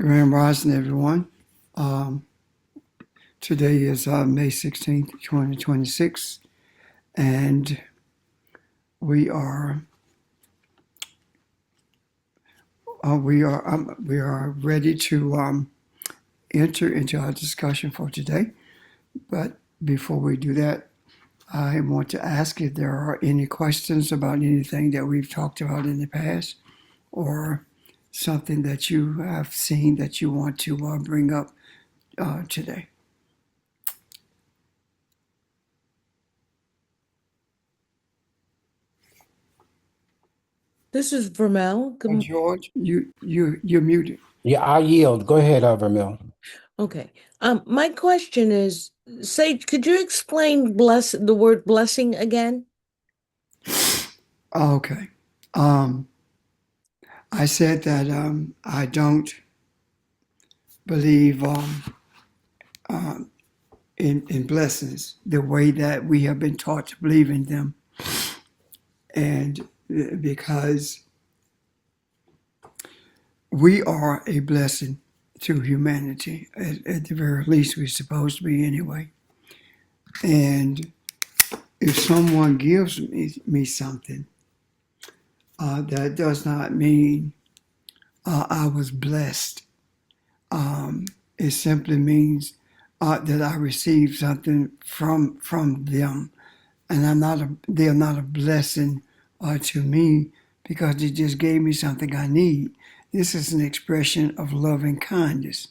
Grand Rising, everyone. Um, Today is May 16th, 2026, and we are we are ready to enter into our discussion for today. But before we do that, I want to ask if there are any questions about anything that we've talked about in the past, or something that you have seen that you want to bring up today. This is Vermel. George, you're muted. Yeah, I yield. Go ahead, Vermil. Okay. My question is, Sage, could you explain the word blessing again? Okay. Um, I said that I don't believe in blessings the way that we have been taught to believe in them. And because we are a blessing to humanity, at the very least, we're supposed to be anyway. And if someone gives me something, that does not mean I was blessed. It simply means that I received something from them, and they're not a blessing to me because they just gave me something I need. This is an expression of love and kindness,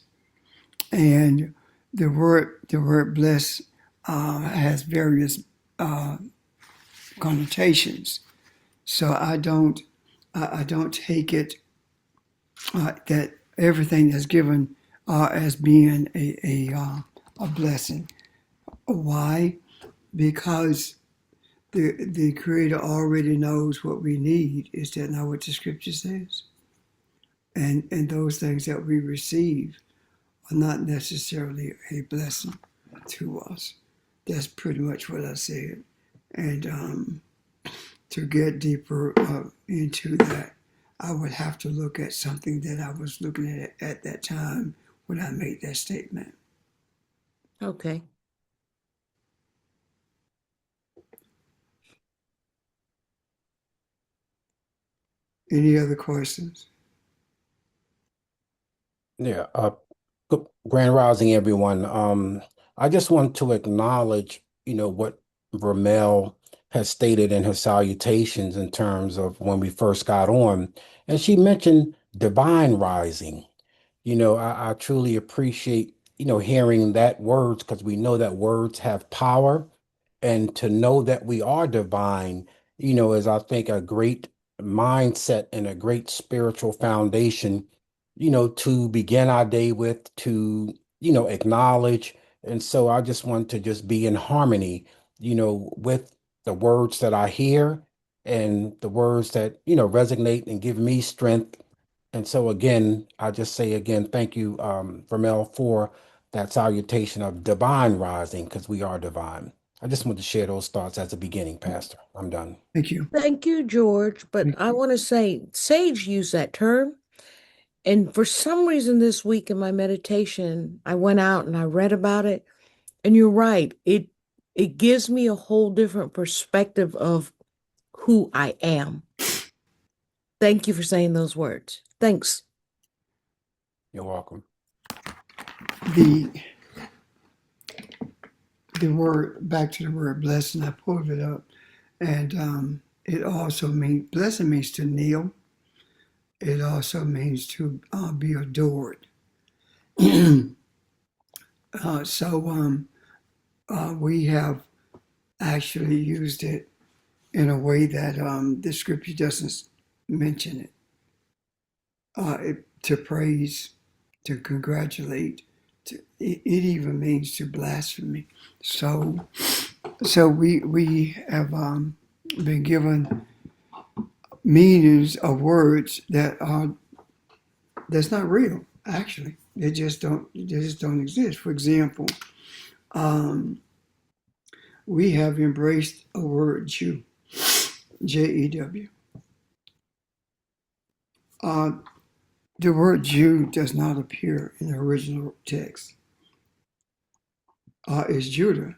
and the word bless has various uh, connotations. So I don't take it that everything that's given as being a blessing. Why? Because the Creator already knows what we need. Is that not what the Scripture says? And those things that we receive are not necessarily a blessing to us. That's pretty much what I said. And to get deeper into that, I would have to look at something that I was looking at that time when I made that statement. Okay. Any other questions? Yeah, good grand rising, everyone. I just want to acknowledge, what Vermel has stated in her salutations in terms of when we first got on, and she mentioned divine rising. I truly appreciate, hearing that words because we know that words have power, and to know that we are divine, is I think a great mindset and a great spiritual foundation, to begin our day with, to, acknowledge. And so I just want to just be in harmony, with the words that I hear and the words that, resonate and give me strength. And so again, I just say again, thank you, Vermel, for that salutation of divine rising, because we are divine. I just want to share those thoughts as a beginning, Pastor. I'm done. Thank you. Thank you, George. But Thank I you. want to say, Sage used that term. And for some reason this week in my meditation, I went out and I read about it. And you're right. It gives me a whole different perspective of who I am. Thank you for saying those words. Thanks. You're welcome. The the word back to the word blessing. I pulled it up, and it also means blessing means to kneel. It also means to be adored. So we have actually used it in a way that the scripture doesn't mention it. To praise, to congratulate, it even means to blaspheme. So, so we have been given meanings of words that's not real. Actually, they just don't exist. For example, um, we have embraced a word Jew, Jew. The word Jew does not appear in the original text. It's Judah.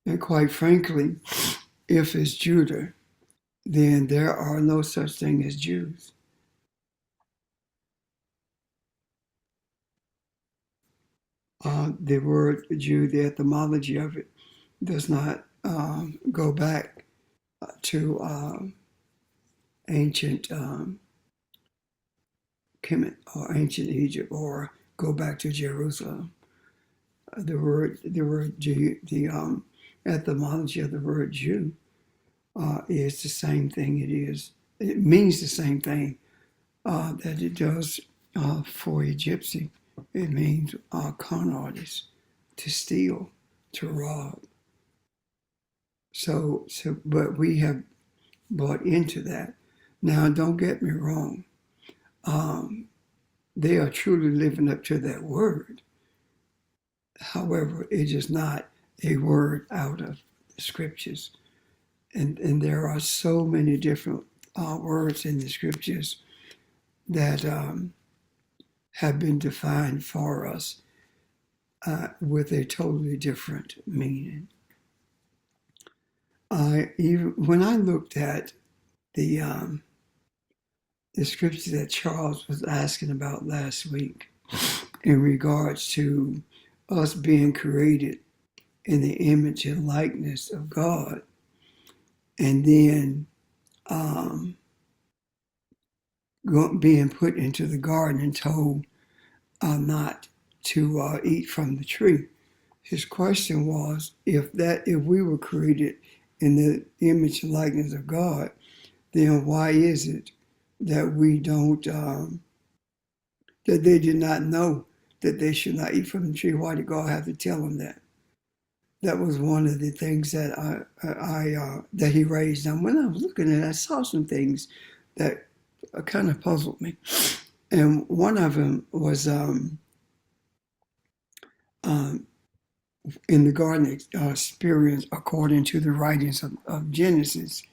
And quite frankly, if it's Judah, then there are no such thing as Jews. The word Jew, the etymology of it, does not go back to ancient Kemet or ancient Egypt or go back to Jerusalem. The etymology of the word Jew is the same thing. It means the same thing that it does for a gypsy. It means con artist, to steal, to rob. But we have bought into that. Now, don't get me wrong. They are truly living up to that word. However, it is not a word out of the scriptures. And there are so many different words in the scriptures that have been defined for us with a totally different meaning. Even when I looked at the scripture that Charles was asking about last week in regards to us being created in the image and likeness of God, and then being put into the garden and told not to eat from the tree. His question was, if we were created in the image and likeness of God, then why is it that we don't, that they did not know that they should not eat from the tree? Why did God have to tell them that? That was one of the things that that he raised. And when I was looking at it, I saw some things that kind of puzzled me. And one of them was in the garden experience, according to the writings of Genesis.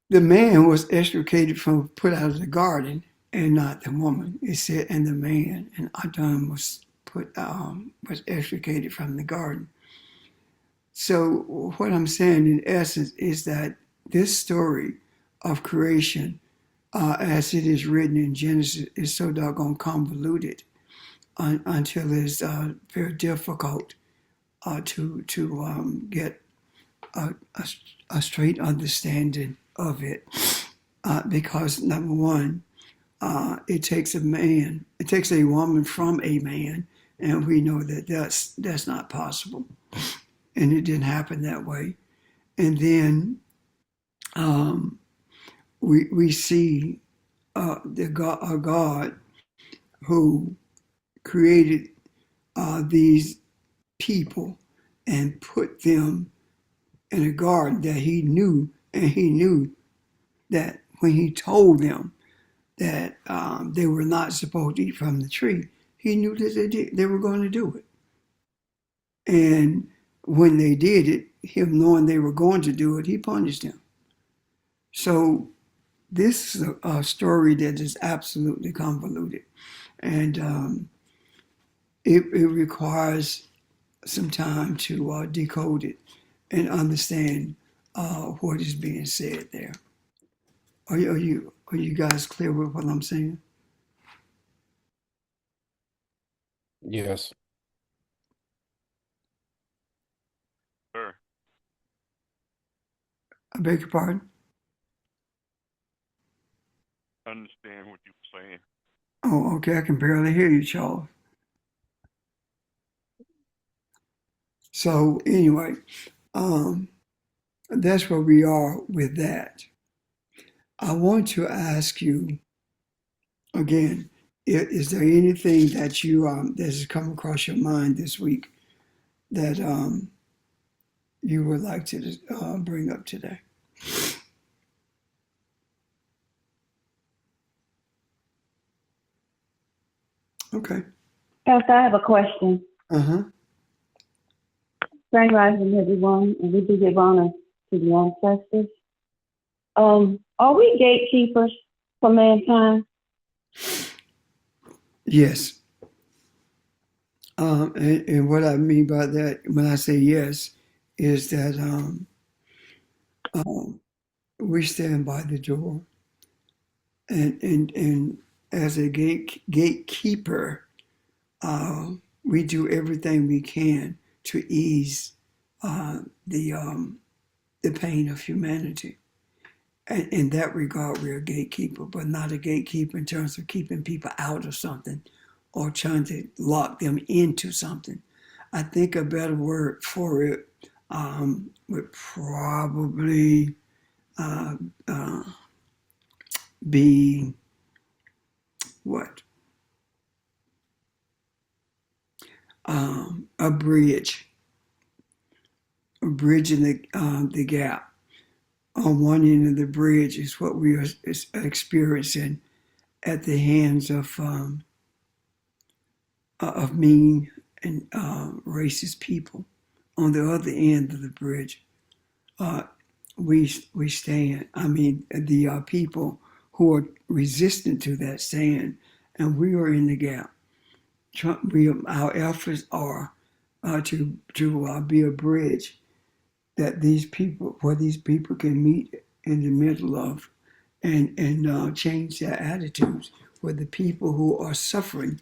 The man was extricated put out of the garden, and not the woman. It said, and the man, and Adam was extricated from the garden. So what I'm saying in essence is that this story of creation, as it is written in Genesis, is so doggone convoluted until it's very difficult to get a straight understanding of it. Because number one, it takes a woman from a man, and we know that that's not possible, and it didn't happen that way. And then we see a God who created these people and put them in a garden that he knew, and he knew that when he told them that they were not supposed to eat from the tree, he knew that they were going to do it. And when they did it, him knowing they were going to do it, he punished them. So this is a story that is absolutely convoluted. And it requires some time to decode it and understand what is being said there. Are you guys clear with what I'm saying? Yes. Sure. I beg your pardon? I understand what you were saying. Oh, okay. I can barely hear you, Charles. So anyway, that's where we are with that. I want to ask you again, is there anything that you that has come across your mind this week that you would like to bring up today? Okay. Pastor, I have a question. Uh-huh. Grand rising, everyone, and we do give honor to the ancestors. Are we gatekeepers for mankind? Yes. And what I mean by that, when I say yes, is that um, we stand by the door, and as a gatekeeper, we do everything we can to ease uh, the um, the pain of humanity. And in that regard, we're a gatekeeper, but not a gatekeeper in terms of keeping people out of something or trying to lock them into something. I think a better word for it would probably uh, uh, be what? A bridge, bridging the gap. On one end of the bridge is what we are experiencing at the hands of mean and racist people. On the other end of the bridge, uh, we stand. I mean, the people who are resistant to that stand, and we are in the gap. Our efforts are to be a bridge that where these people can meet in the middle of, and change their attitudes, where the people who are suffering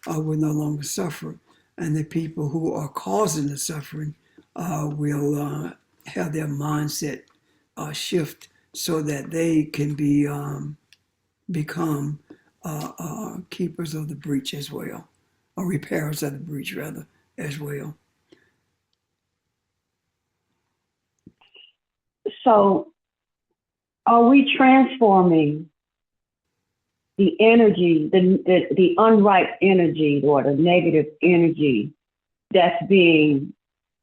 will no longer suffer, and the people who are causing the suffering will have their mindset shift so that they can become keepers of the breach as well, or repairers of the breach rather as well. So, are we transforming the energy, the unripe energy or the negative energy that's being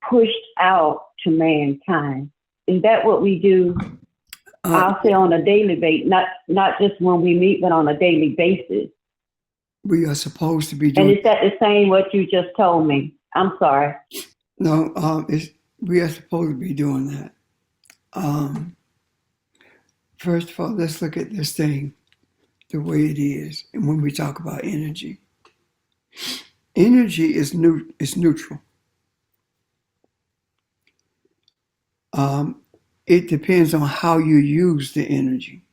pushed out to mankind? Is that what we do? I'll say on a daily basis, not just when we meet, but on a daily basis. We are supposed to be And doing. is that the same what you just told me? I'm sorry. No, we are supposed to be doing that. First of all, let's look at this thing the way it is. And when we talk about energy, energy is neutral. It depends on how you use the energy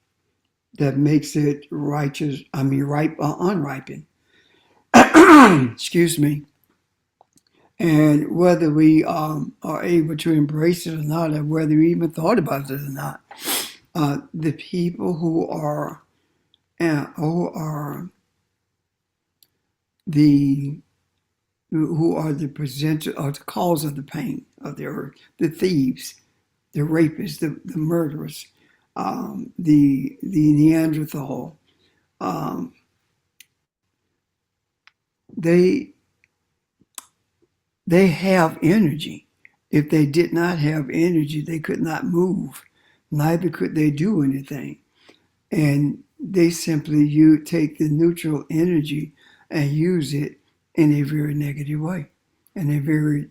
that makes it righteous. I mean, ripe or unripened. Excuse me. And whether we are able to embrace it or not, or whether we even thought about it or not, the people who are the presenter or the cause of the pain of the earth, the thieves, the rapists, the murderers, the Neanderthal, they have energy. If they did not have energy, they could not move. Neither could they do anything. And they simply take the neutral energy and use it in a very negative way, in a very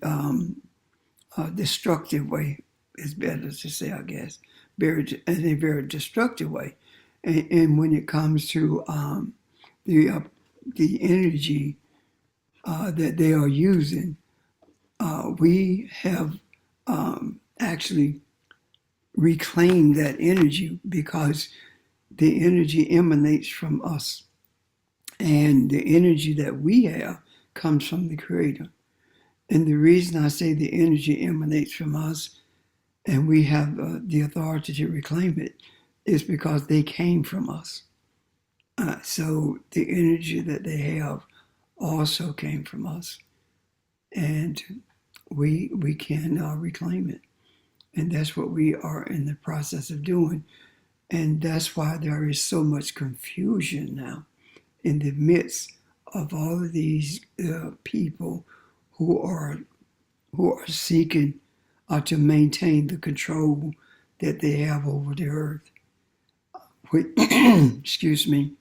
destructive way. Is better to say, I guess, in a very destructive way. And when it comes to the energy that they are using, we have actually reclaimed that energy because the energy emanates from us. And the energy that we have comes from the Creator. And the reason I say the energy emanates from us and we have the authority to reclaim it is because they came from us. So the energy that they have also came from us. And we can reclaim it. And that's what we are in the process of doing. And that's why there is so much confusion now in the midst of all of these people who are seeking to maintain the control that they have over the earth. Excuse me.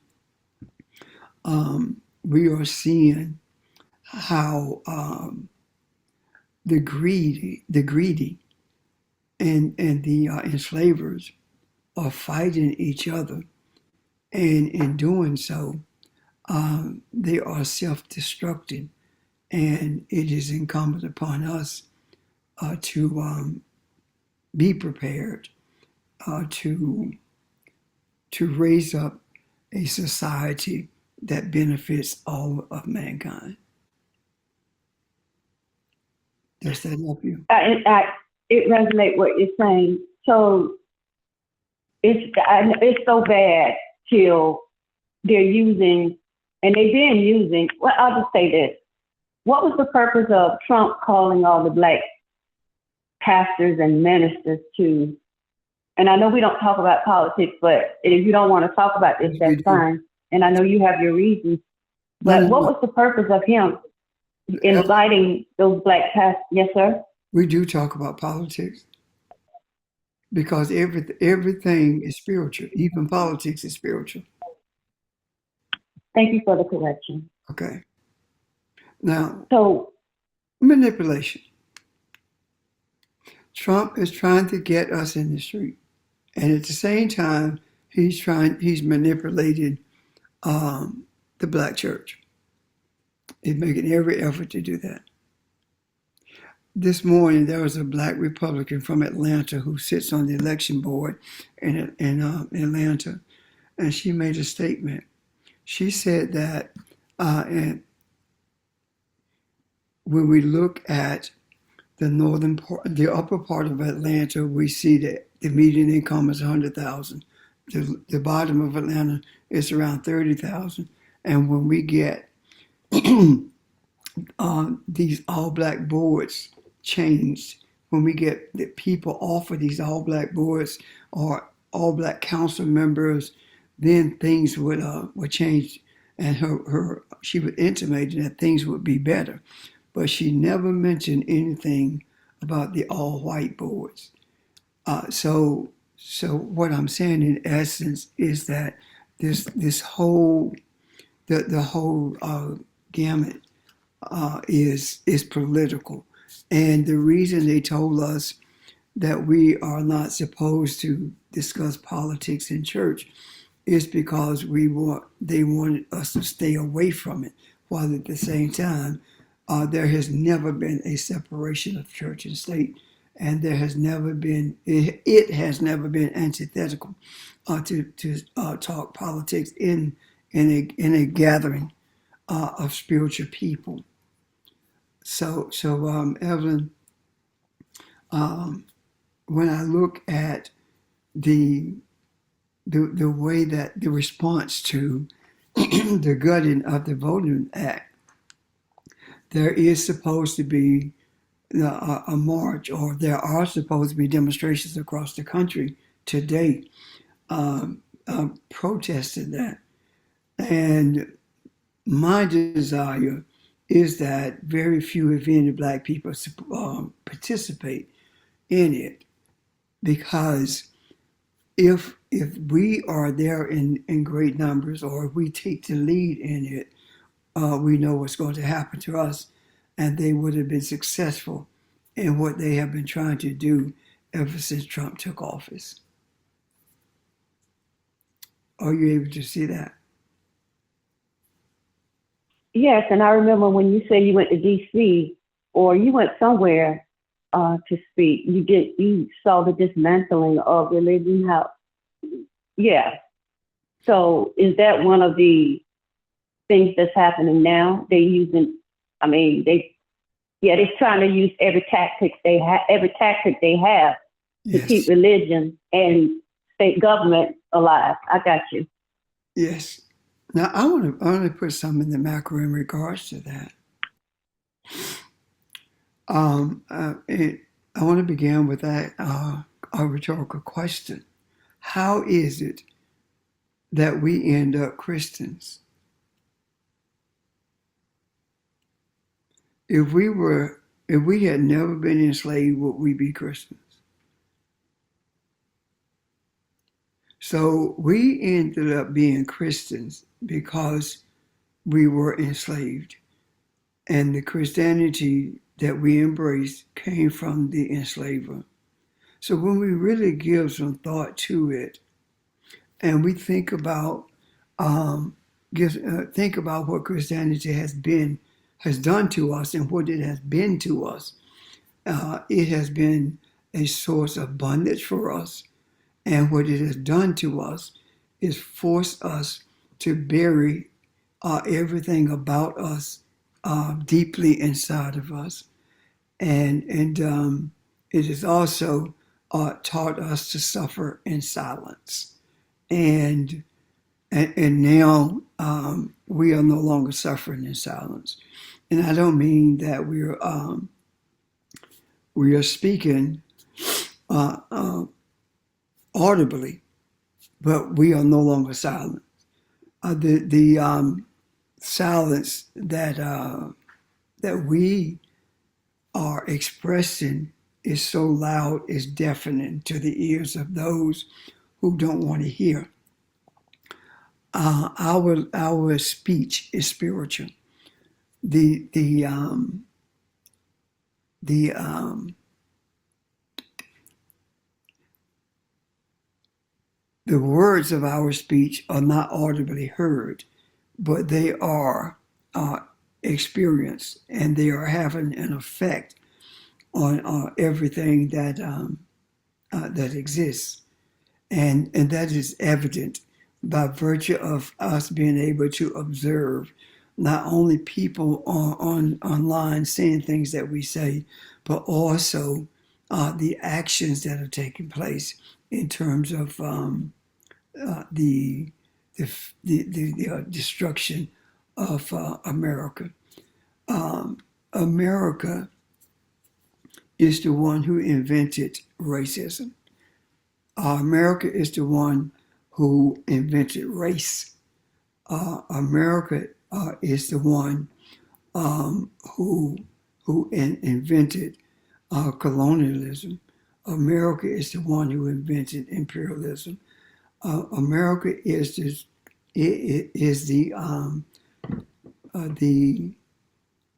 We are seeing how the greedy, and the enslavers are fighting each other, and in doing so, they are self-destructing, and it is incumbent upon us to be prepared to raise up a society that benefits all of mankind. Does that help you? It resonates what you're saying. So it's so bad till they're using, and they've been using. Well, I'll just say this: what was the purpose of Trump calling all the black pastors and ministers to? And I know we don't talk about politics, but if you don't want to talk about this, that's fine. And I know you have your reasons. But what was the purpose of him inviting those black pastors? Yes, sir. We do talk about politics because everything is spiritual. Even politics is spiritual. Thank you for the correction. Okay. Now, So manipulation. Trump is trying to get us in the street, and at the same time, he's manipulated the black church. He's making every effort to do that. This morning, there was a black Republican from Atlanta who sits on the election board in Atlanta, and she made a statement. She said that and when we look at the northern part, the upper part of Atlanta, we see that the median income is 100,000. The bottom of Atlanta is around 30,000. And when we get these all black boards changed, when we get the people off of these all black boards or all black council members, then things would change. And she would intimate that things would be better. But she never mentioned anything about the all-white boards. So what I'm saying in essence is that this whole the whole gamut is political, and the reason they told us that we are not supposed to discuss politics in church is because they wanted us to stay away from it, while at the same time. There has never been a separation of church and state, and there has never been it has never been antithetical to talk politics in a gathering of spiritual people. So Evelyn, when I look at the way that the response to the gutting of the Voting Act, there is supposed to be a march, or there are supposed to be demonstrations across the country today protesting that. And my desire is that very few, if any, black people participate in it, because if we are there in great numbers, or if we take the lead in it, we know what's going to happen to us, and they would have been successful in what they have been trying to do ever since Trump took office. Are you able to see that? yes, and I remember when you said you went to D.C. or you went somewhere to speak, you saw the dismantling of religion. Yeah. So is that one of the things that's happening now? They're trying to use every tactic they have to Yes. keep religion and state government alive. I got you. Yes. Now I want to put some in the macro in regards to that. I want to begin with a rhetorical question. How is it that we end up Christians? If we had never been enslaved, would we be Christians? So we ended up being Christians because we were enslaved. And the Christianity that we embraced came from the enslaver. So when we really give some thought to it, and we think about think about what Christianity has done to us and what it has been to us. It has been a source of bondage for us, and what it has done to us is forced us to bury everything about us deeply inside of us, and it has also taught us to suffer in silence, and now we are no longer suffering in silence. And I don't mean that we are speaking audibly, but we are no longer silent. The silence that we are expressing is so loud, it's deafening to the ears of those who don't want to hear. Our speech is spiritual. The words of our speech are not audibly heard, but they are experienced, and they are having an effect on everything that exists, and that is evident by virtue of us being able to observe not only people online saying things that we say, but also the actions that are taking place in terms of the destruction of America. America is the one who invented racism. America is the one who invented race. America is the one who invented colonialism. America is the one who invented imperialism. America is the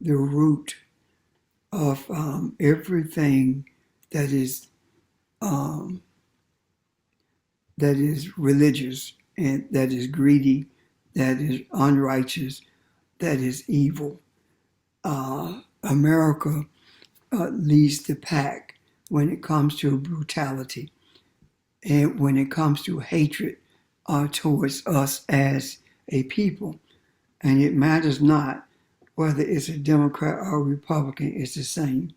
root of everything that is religious, and that is greedy, that is unrighteous, that is evil. America leads the pack when it comes to brutality and when it comes to hatred towards us as a people. And it matters not whether it's a Democrat or a Republican, it's the same,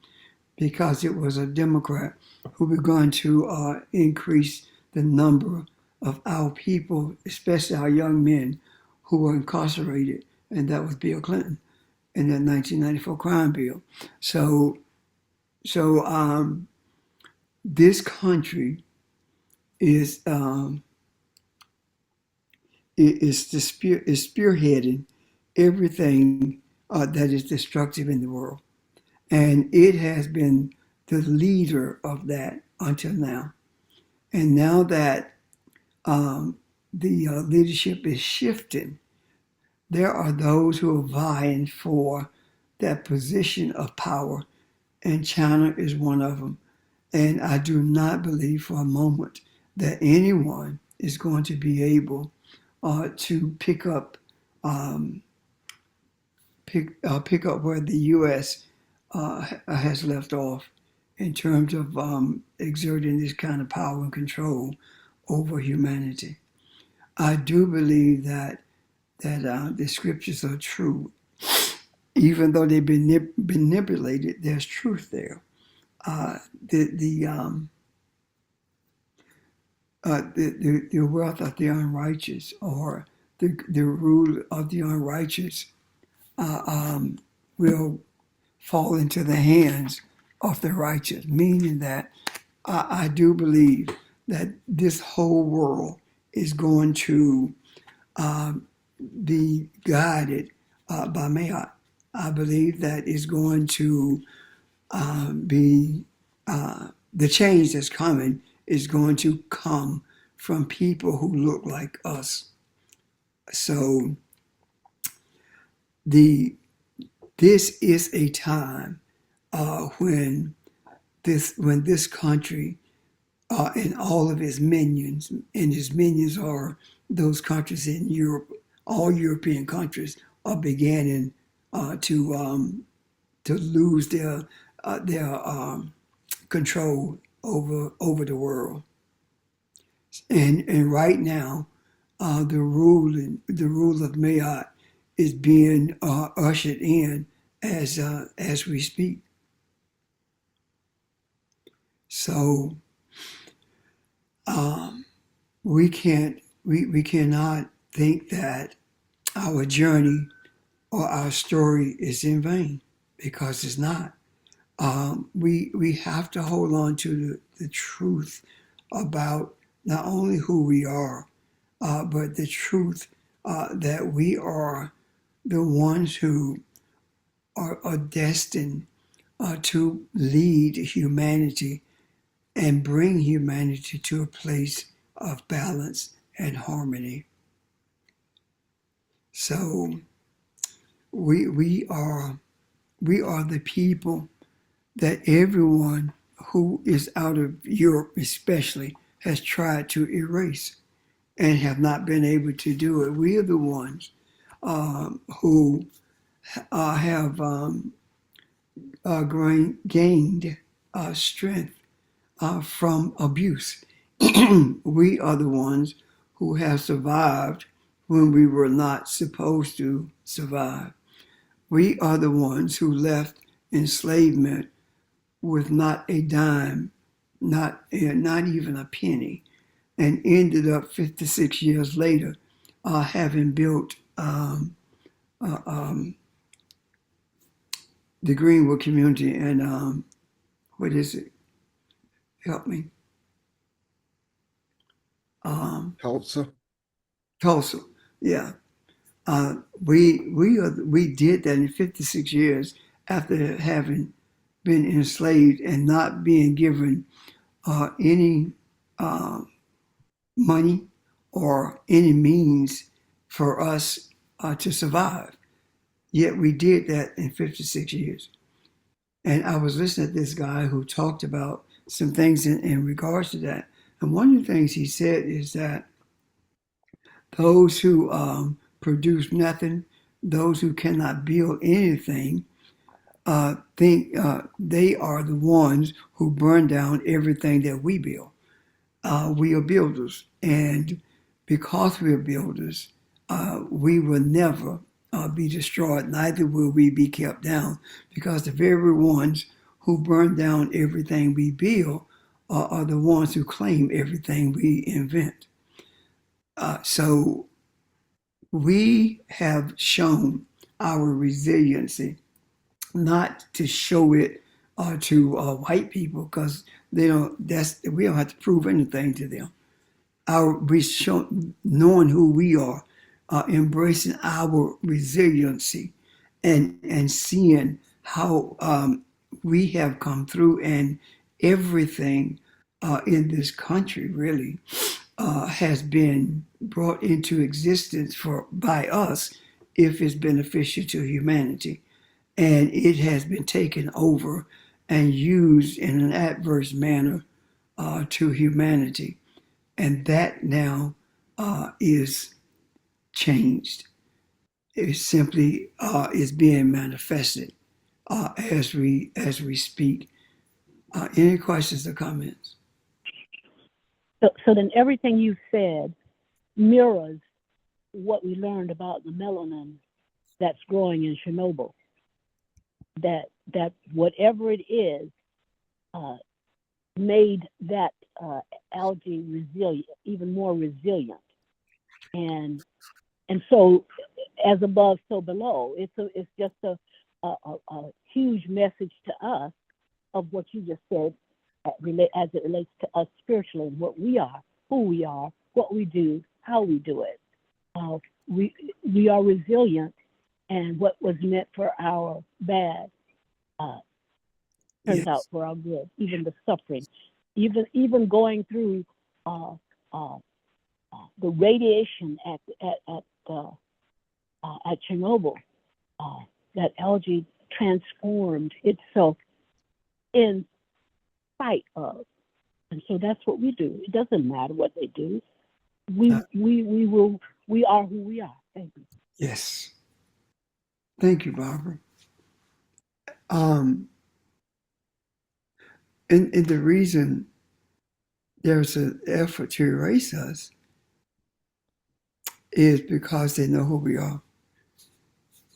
because it was a Democrat who began to increase the number of our people, especially our young men, who were incarcerated, and that was Bill Clinton in the 1994 crime bill. So this country is spearheading everything that is destructive in the world, and it has been the leader of that until now. And now that the leadership is shifting, there are those who are vying for that position of power, and China is one of them. And I do not believe for a moment that anyone is going to be able to pick up where the U.S. Has left off in terms of exerting this kind of power and control over humanity. I do believe that the scriptures are true. Even though they've been manipulated, there's truth there. The wealth of the unrighteous, or the rule of the unrighteous, will fall into the hands of the righteous, meaning that I do believe that this whole world is going to be guided by Ma'at. I believe that is going to be the change that's coming is going to come from people who look like us. So this is a time when this country and all of its minions, and his minions are those countries in Europe, all European countries are beginning to lose their control over the world. And right now, the rule of Mayat is being ushered in as we speak. So we cannot think that our journey or our story is in vain, because it's not. We have to hold on to the truth about not only who we are, but the truth that we are the ones who are destined to lead humanity and bring humanity to a place of balance and harmony. So we are the people that everyone who is out of Europe especially has tried to erase and have not been able to do it. We are the ones who have gained strength from abuse. We are the ones who have survived when we were not supposed to survive. We are the ones who left enslavement with not a dime, not even a penny, and ended up 56 years later having built the Greenwood community and what is it? Help me. Tulsa. Tulsa. Yeah. We did that in 56 years after having been enslaved and not being given any money or any means for us to survive. Yet we did that in 56 years. And I was listening to this guy who talked about some things in regards to that. And one of the things he said is that those who produce nothing, those who cannot build anything, think they are the ones who burn down everything that we build. We are builders, and because we are builders, we will never be destroyed. Neither will we be kept down, because the very ones who burn down everything we build are the ones who claim everything we invent. So we have shown our resiliency, not to show it to white people, because we don't have to prove anything to them. Knowing who we are, embracing our resiliency, and seeing how we have come through, and everything in this country really has been brought into existence by us if it's beneficial to humanity. And it has been taken over and used in an adverse manner to humanity. And that now is changed. It simply is being manifested as we speak. Any questions or comments? So then everything you said mirrors what we learned about the melanin that's growing in Chernobyl. That whatever it is made that algae resilient, even more resilient, and so as above, so below. It's just a huge message to us of what you just said, as it relates to us spiritually, and what we are, who we are, what we do, how we do it. We are resilient, and what was meant for our bad turns out for our good. Even the suffering, even going through the radiation at Chernobyl, that algae transformed itself in spite of, and so that's what we do. It doesn't matter what they do. We are who we are, Thank you. Yes. Thank you, Barbara. And the reason there's an effort to erase us is because they know who we are.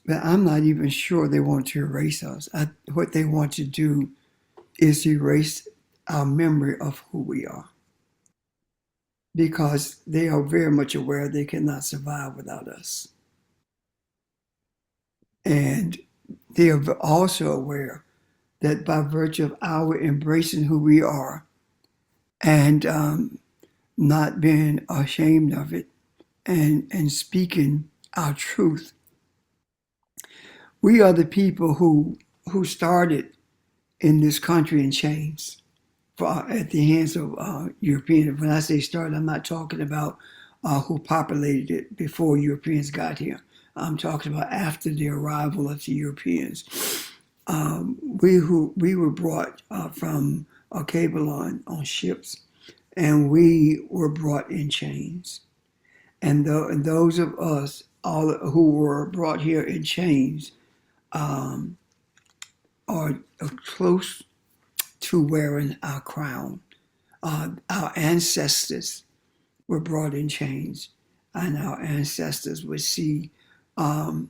But I'm not even sure they want to erase us. What they want to do is erase our memory of who we are. Because they are very much aware they cannot survive without us. And they are also aware that by virtue of our embracing who we are and not being ashamed of it and speaking our truth, we are the people who started in this country in chains at the hands of Europeans. When I say started, I'm not talking about who populated it before Europeans got here. I'm talking about after the arrival of the Europeans. We were brought from Cabelon on ships, and we were brought in chains. And those of us all who were brought here in chains are close to wearing our crown. Our ancestors were brought in chains, and our ancestors would see the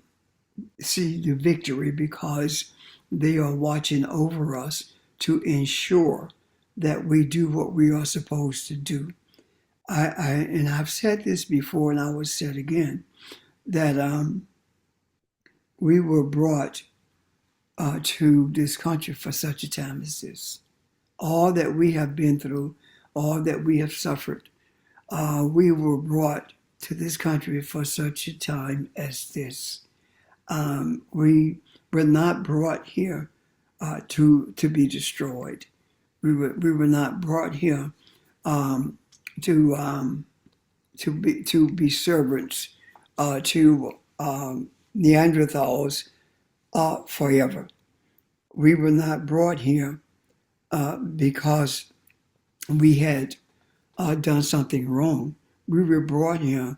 victory because they are watching over us to ensure that we do what we are supposed to do. And I've said this before, and I will say it again, that we were brought to this country for such a time as this. All that we have been through, all that we have suffered, we were brought to this country for such a time as this. We were not brought here to be destroyed. We were not brought here to be servants to Neanderthals forever. We were not brought here because we had done something wrong. We were brought here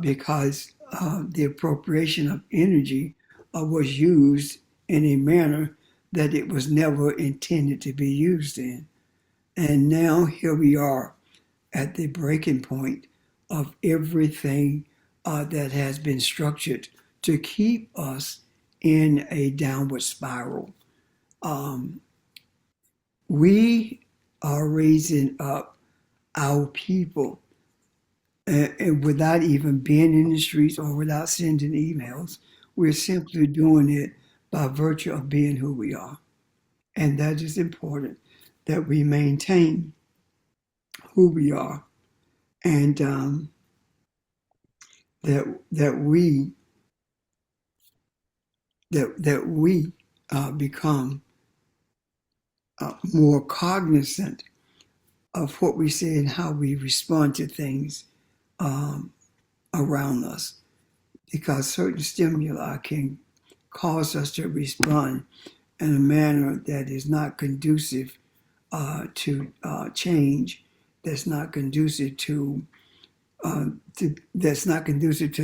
because the appropriation of energy was used in a manner that it was never intended to be used in. And now here we are at the breaking point of everything that has been structured to keep us in a downward spiral. We are raising up our people and without even being in the streets or without sending emails. We're simply doing it by virtue of being who we are. And that is important, that we maintain who we are and that we become more cognizant of what we say and how we respond to things around us, because certain stimuli can cause us to respond in a manner that is not conducive to change, that's not conducive to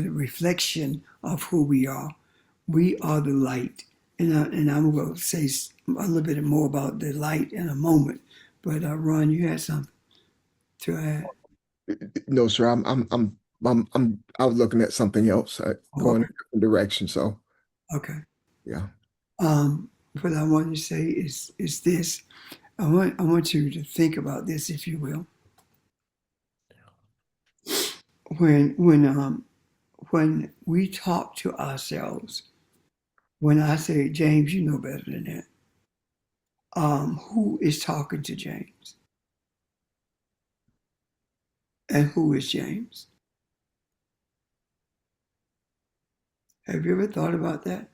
the reflection of who we are. We are the light, and I'm going to say a little bit more about the light in a moment. But Ron, you had something to add? No, sir. I was looking at something else, going in a different direction. So, Okay. yeah. What I want to say is this. I want you to think about this, if you will. When we talk to ourselves, when I say, James, you know better than that. Who is talking to James? And who is James? Have you ever thought about that?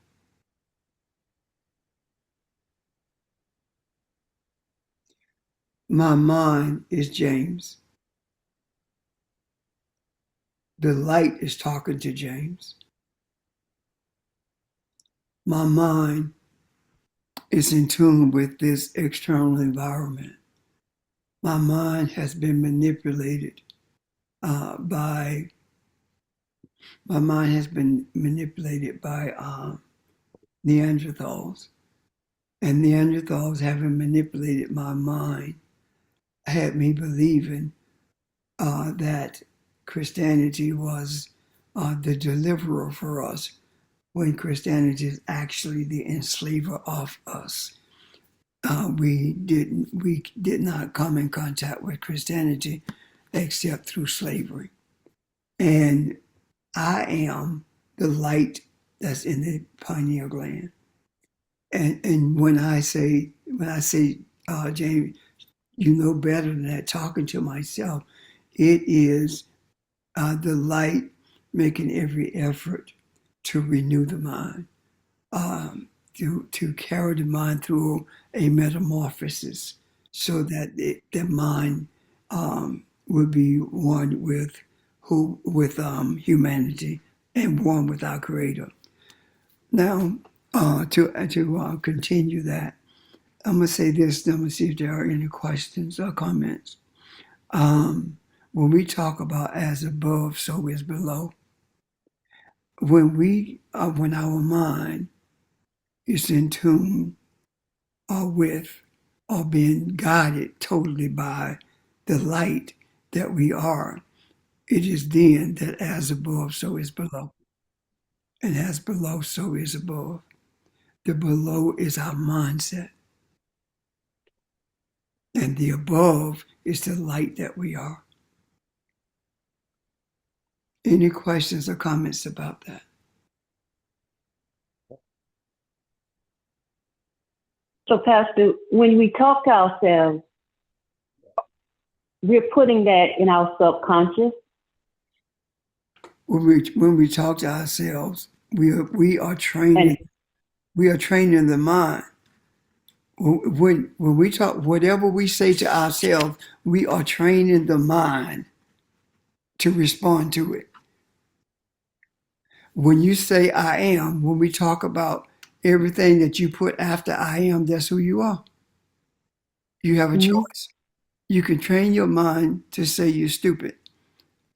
My mind is James. The light is talking to James. My mind is in tune with this external environment. My mind has been manipulated by My mind has been manipulated by Neanderthals, and Neanderthals having manipulated my mind had me believing that Christianity was the deliverer for us, when Christianity is actually the enslaver of us. We did not come in contact with Christianity except through slavery. And I am the light that's in the pineal gland. And when I say James, you know better than that, talking to myself, it is the light making every effort to renew the mind, to carry the mind through a metamorphosis, so that the mind will be one with humanity and one with our Creator. Now, to continue that, I'm gonna say this. I'm gonna see if there are any questions or comments. When we talk about as above, so is below. When our mind is in tune with or being guided totally by the light that we are, it is then that as above, so is below. And as below, so is above. The below is our mindset, and the above is the light that we are. Any questions or comments about that? So, Pastor, when we talk to ourselves, we're putting that in our subconscious. When we talk to ourselves, we are training the mind. When we talk, whatever we say to ourselves, we are training the mind to respond to it. When you say I am, when we talk about everything that you put after I am, that's who you are. You have a choice. You can train your mind to say you're stupid.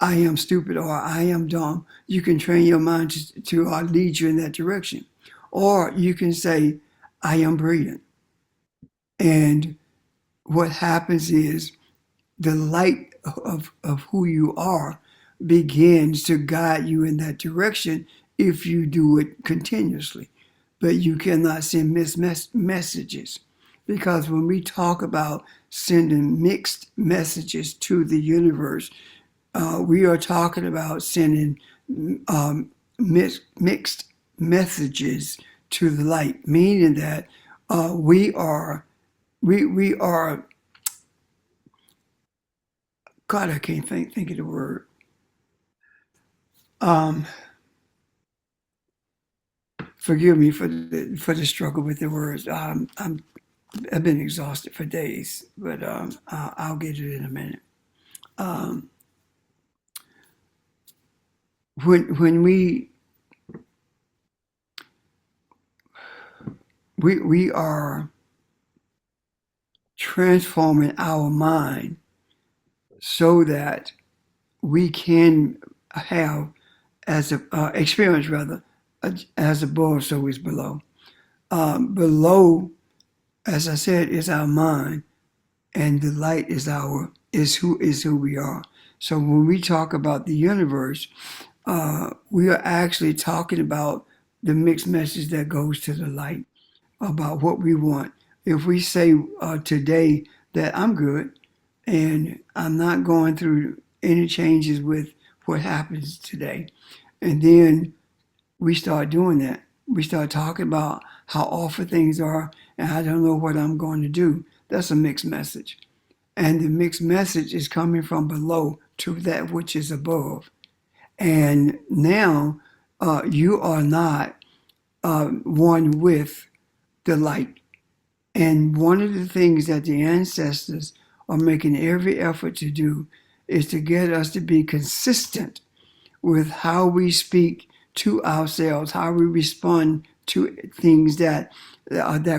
I am stupid, or I am dumb. You can train your mind to lead you in that direction. Or you can say, I am brilliant. And what happens is the light of who you are begins to guide you in that direction if you do it continuously. But you cannot send mixed messages, because when we talk about sending mixed messages to the universe, we are talking about sending mixed messages to the light, meaning that we are. God, I can't think of the word. Forgive me for the struggle with the words. I've been exhausted for days, but I'll get it in a minute. When we are transforming our mind so that we can have as a experience, rather, as above, so is below. Below, as I said, is our mind, and the light is who we are. So when we talk about the universe, we are actually talking about the mixed message that goes to the light about what we want. If we say today that I'm good and I'm not going through any changes with what happens today, and then we start doing that, we start talking about how awful things are and I don't know what I'm going to do, that's a mixed message. And the mixed message is coming from below to that which is above. And now you are not one with the light. And one of the things that the ancestors are making every effort to do is to get us to be consistent with how we speak to ourselves, how we respond to things that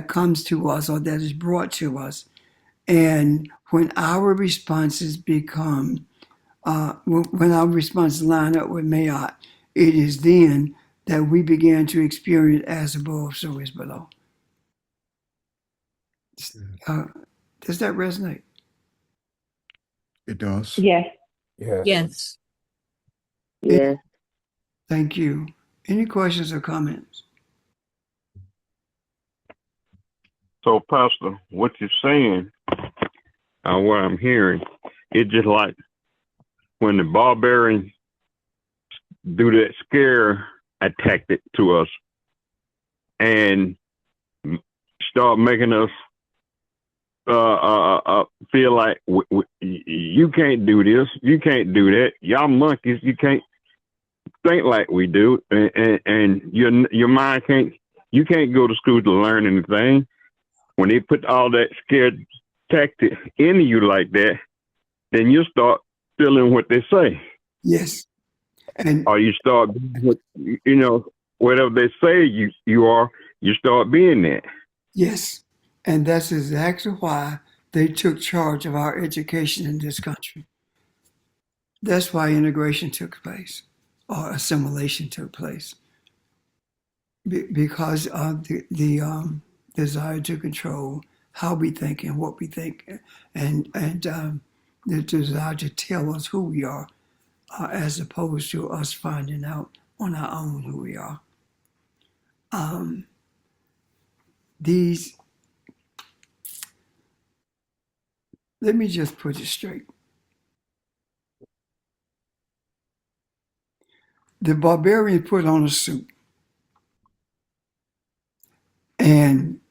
comes to us or that is brought to us. And when our responses become, when our responses line up with Mayat, it is then that we began to experience as above, so is below. Does that resonate? It does. Yes. Yes. Yes. Yes. Thank you. Any questions or comments? So, Pastor, what you're saying, what I'm hearing, it's just like when the barbarians do that scare tactic to us and start making us feel like you can't do this, you can't do that, y'all monkeys, you can't think like we do, and your mind can't, you can't go to school to learn anything. When they put all that scared tactic into you like that, then you start feeling what they say, Yes. And or you start, whatever they say you are, you start being that. yes. And that's exactly why they took charge of our education in this country. That's why integration took place or assimilation took place. Because of the desire to control how we think and what we think, and the desire to tell us who we are, as opposed to us finding out on our own who we are. Let me just put it straight. The barbarian put on a suit and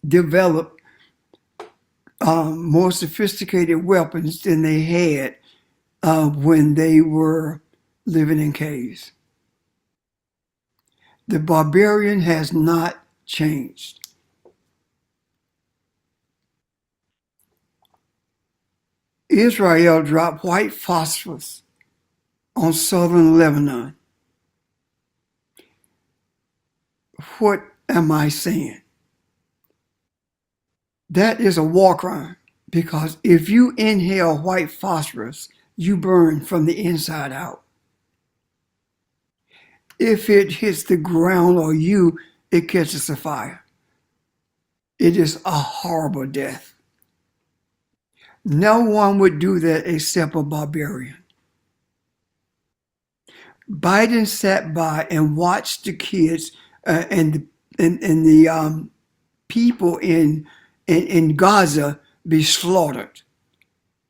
developed more sophisticated weapons than they had when they were living in caves. The barbarian has not changed. Israel dropped white phosphorus on southern Lebanon. What am I saying? That is a war crime, because if you inhale white phosphorus, you burn from the inside out. If it hits the ground or you, it catches a fire. It is a horrible death. No one would do that except a barbarian. Biden sat by and watched the kids and the people in Gaza be slaughtered.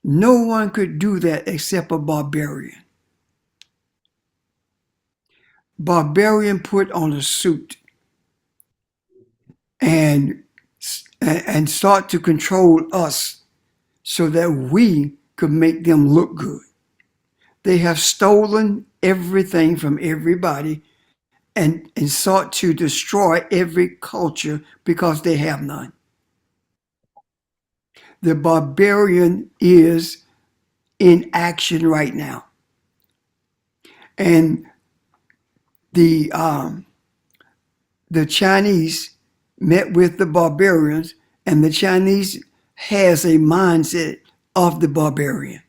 No one could do that except a barbarian. Barbarian put on a suit and start to control us so that we could make them look good. They have stolen everything from everybody and sought to destroy every culture because they have none. The barbarian is in action right now. And the Chinese met with the barbarians, and the Chinese has a mindset of the barbarian.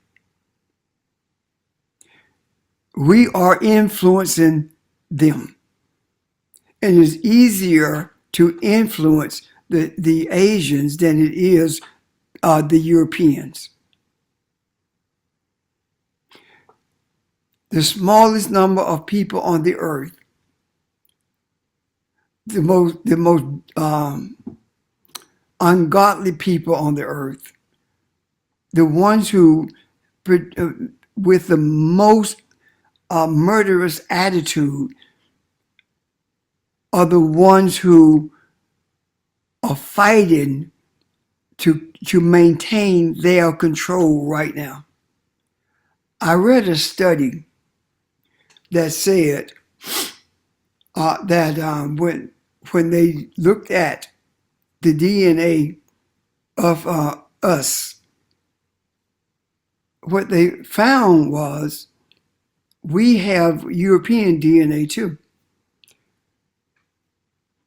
We are influencing them. And it's easier to influence the Asians than it is the Europeans. The smallest number of people on the earth, the most ungodly people on the earth, the ones who with the most murderous attitude are the ones who are fighting to maintain their control right now. I read a study that said that when they looked at the DNA of us, what they found was we have European DNA too.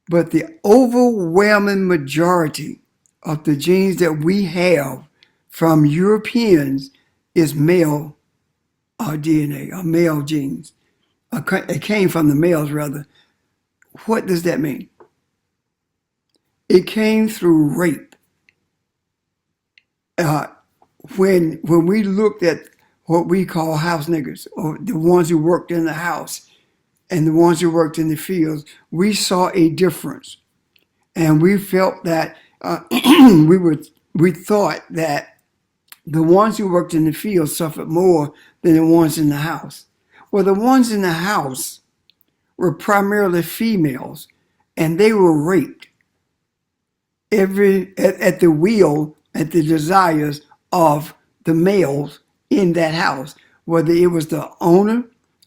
But the overwhelming majority of the genes that we have from Europeans is male DNA, or male genes. It came from the males, rather. What does that mean? It came through rape. When we looked at what we call house niggers, or the ones who worked in the house and the ones who worked in the fields, we saw a difference, and we felt that we thought that the ones who worked in the field suffered more than the ones in the house. Well, the ones in the house were primarily females, and they were raped at the will, at the desires of the males in that house, whether it was the owner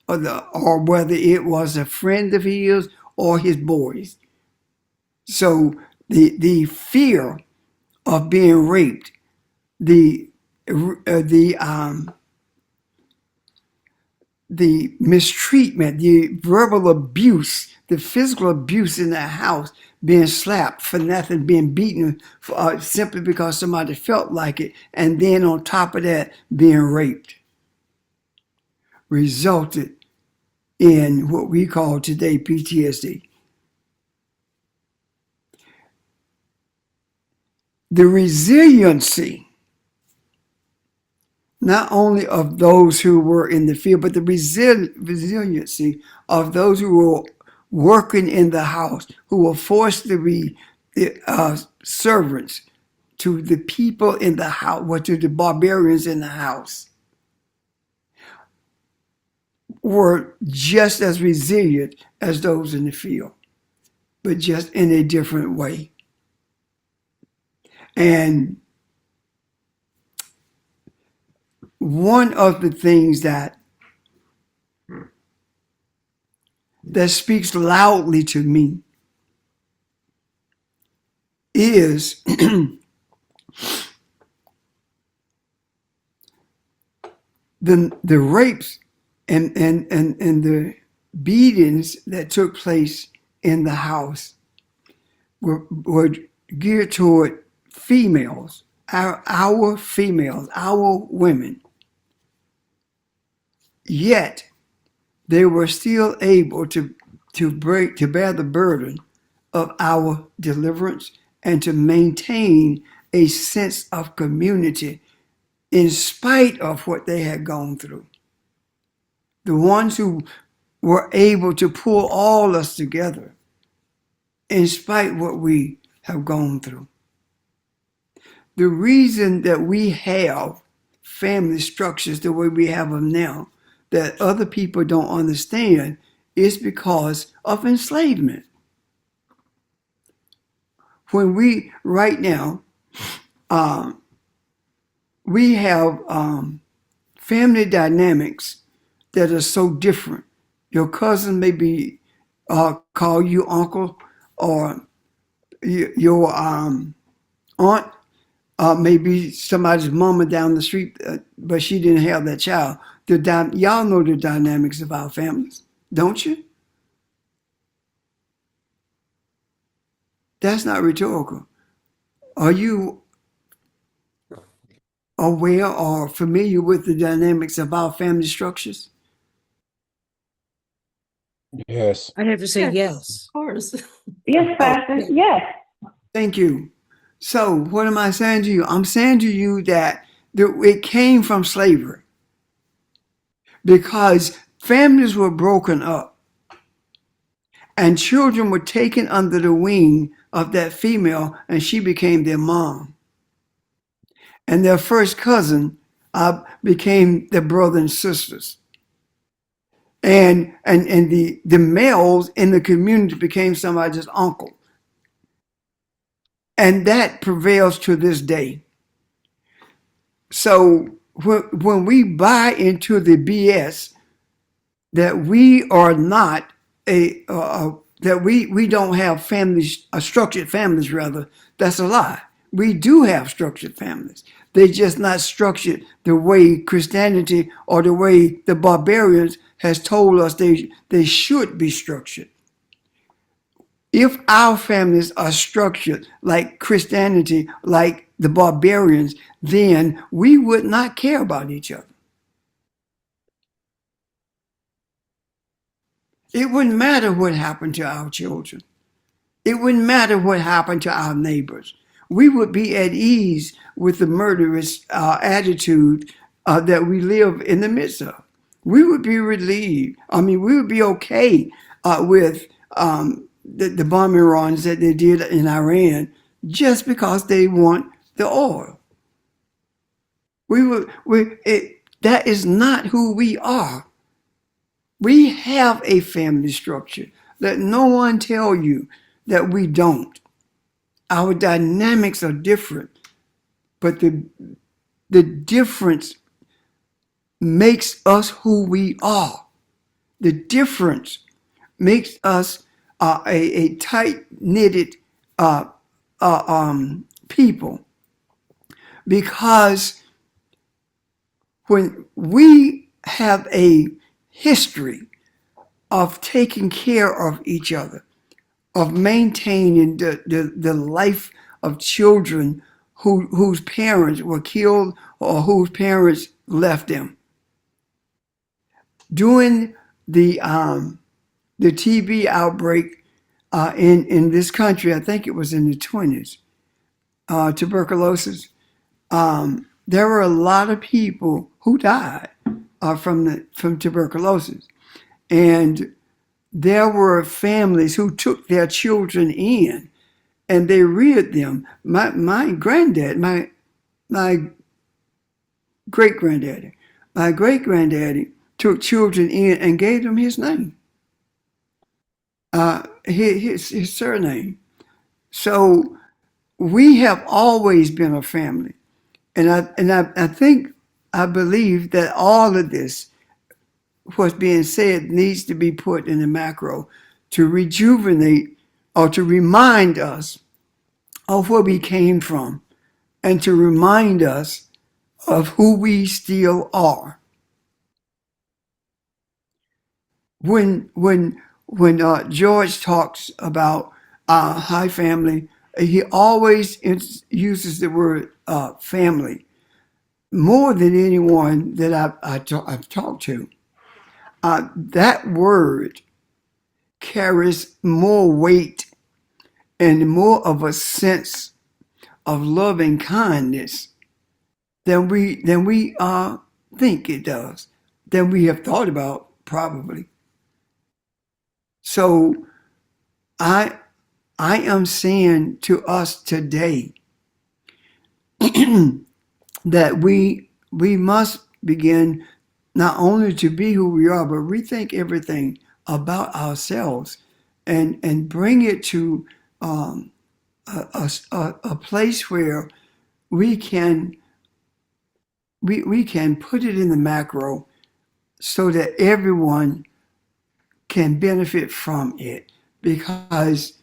or whether it was a friend of his or his boys. So the fear of being raped, the mistreatment, the verbal abuse, the physical abuse in the house, being slapped for nothing, being beaten simply because somebody felt like it, and then on top of that, being raped, resulted in what we call today PTSD. The resiliency, not only of those who were in the field, but the resiliency of those who were working in the house, who were forced to be servants to the people in the house, or to the barbarians in the house, were just as resilient as those in the field, but just in a different way. And one of the things that speaks loudly to me is the rapes and the beatings that took place in the house were geared toward females, our females, our women. Yet they were still able to bear the burden of our deliverance and to maintain a sense of community in spite of what they had gone through. The ones who were able to pull all us together in spite of what we have gone through. The reason that we have family structures the way we have them now, that other people don't understand, is because of enslavement. When we, right now, we have family dynamics that are so different. Your cousin may be call you uncle, or your aunt maybe somebody's mama down the street, but she didn't have that child. Y'all know the dynamics of our families, don't you? That's not rhetorical. Are you aware or familiar with the dynamics of our family structures? Yes. I'd have to say Yes. yes. Of course. Yes, Pastor. Yes. Thank you. So what am I saying to you? I'm saying to you that it came from slavery, because families were broken up and children were taken under the wing of that female, and she became their mom. And their first cousin became their brothers and sisters. And the males in the community became somebody's uncle. And that prevails to this day. So when we buy into the BS that we are not that we don't have families, structured families rather, that's a lie. We do have structured families. They're just not structured the way Christianity or the way the barbarians has told us they should be structured. If our families are structured like Christianity, like the barbarians, then we would not care about each other. It wouldn't matter what happened to our children. It wouldn't matter what happened to our neighbors. We would be at ease with the murderous attitude that we live in the midst of. We would be relieved. I mean, we would be okay with the bombing runs that they did in Iran just because they want the oil. That is not who we are. We have a family structure. Let no one tell you that we don't. Our dynamics are different, but the difference makes us who we are. The difference makes us a tight-knitted people, because when we have a history of taking care of each other, of maintaining the life of children whose parents were killed or whose parents left them. During the TB outbreak in this country, I think it was in the 20s, tuberculosis, there were a lot of people who died from tuberculosis. And there were families who took their children in and they reared them. My granddad, my great-granddaddy, my great-granddaddy took children in and gave them his name, his surname. So we have always been a family. And I believe that all of this, what's being said, needs to be put in the macro to rejuvenate or to remind us of where we came from and to remind us of who we still are. When George talks about high family, he always uses the word family more than anyone that I've talked to. That word carries more weight and more of a sense of loving kindness than we think it does, than we have thought about probably. So I am saying to us today that we must begin not only to be who we are, but rethink everything about ourselves and bring it to a place where we can put it in the macro so that everyone can benefit from it. Because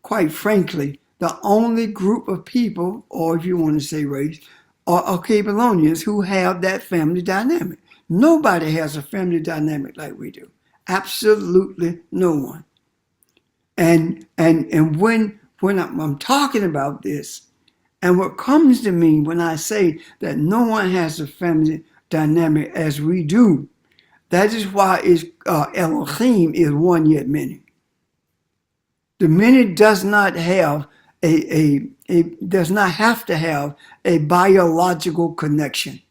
quite frankly, the only group of people, or if you want to say race, are Cabelonians who have that family dynamic. Nobody has a family dynamic like we do. Absolutely no one. And when I'm talking about this, and what comes to me when I say that no one has a family dynamic as we do, that is why Elohim is one yet many. The many does not have does not have to have a biological connection.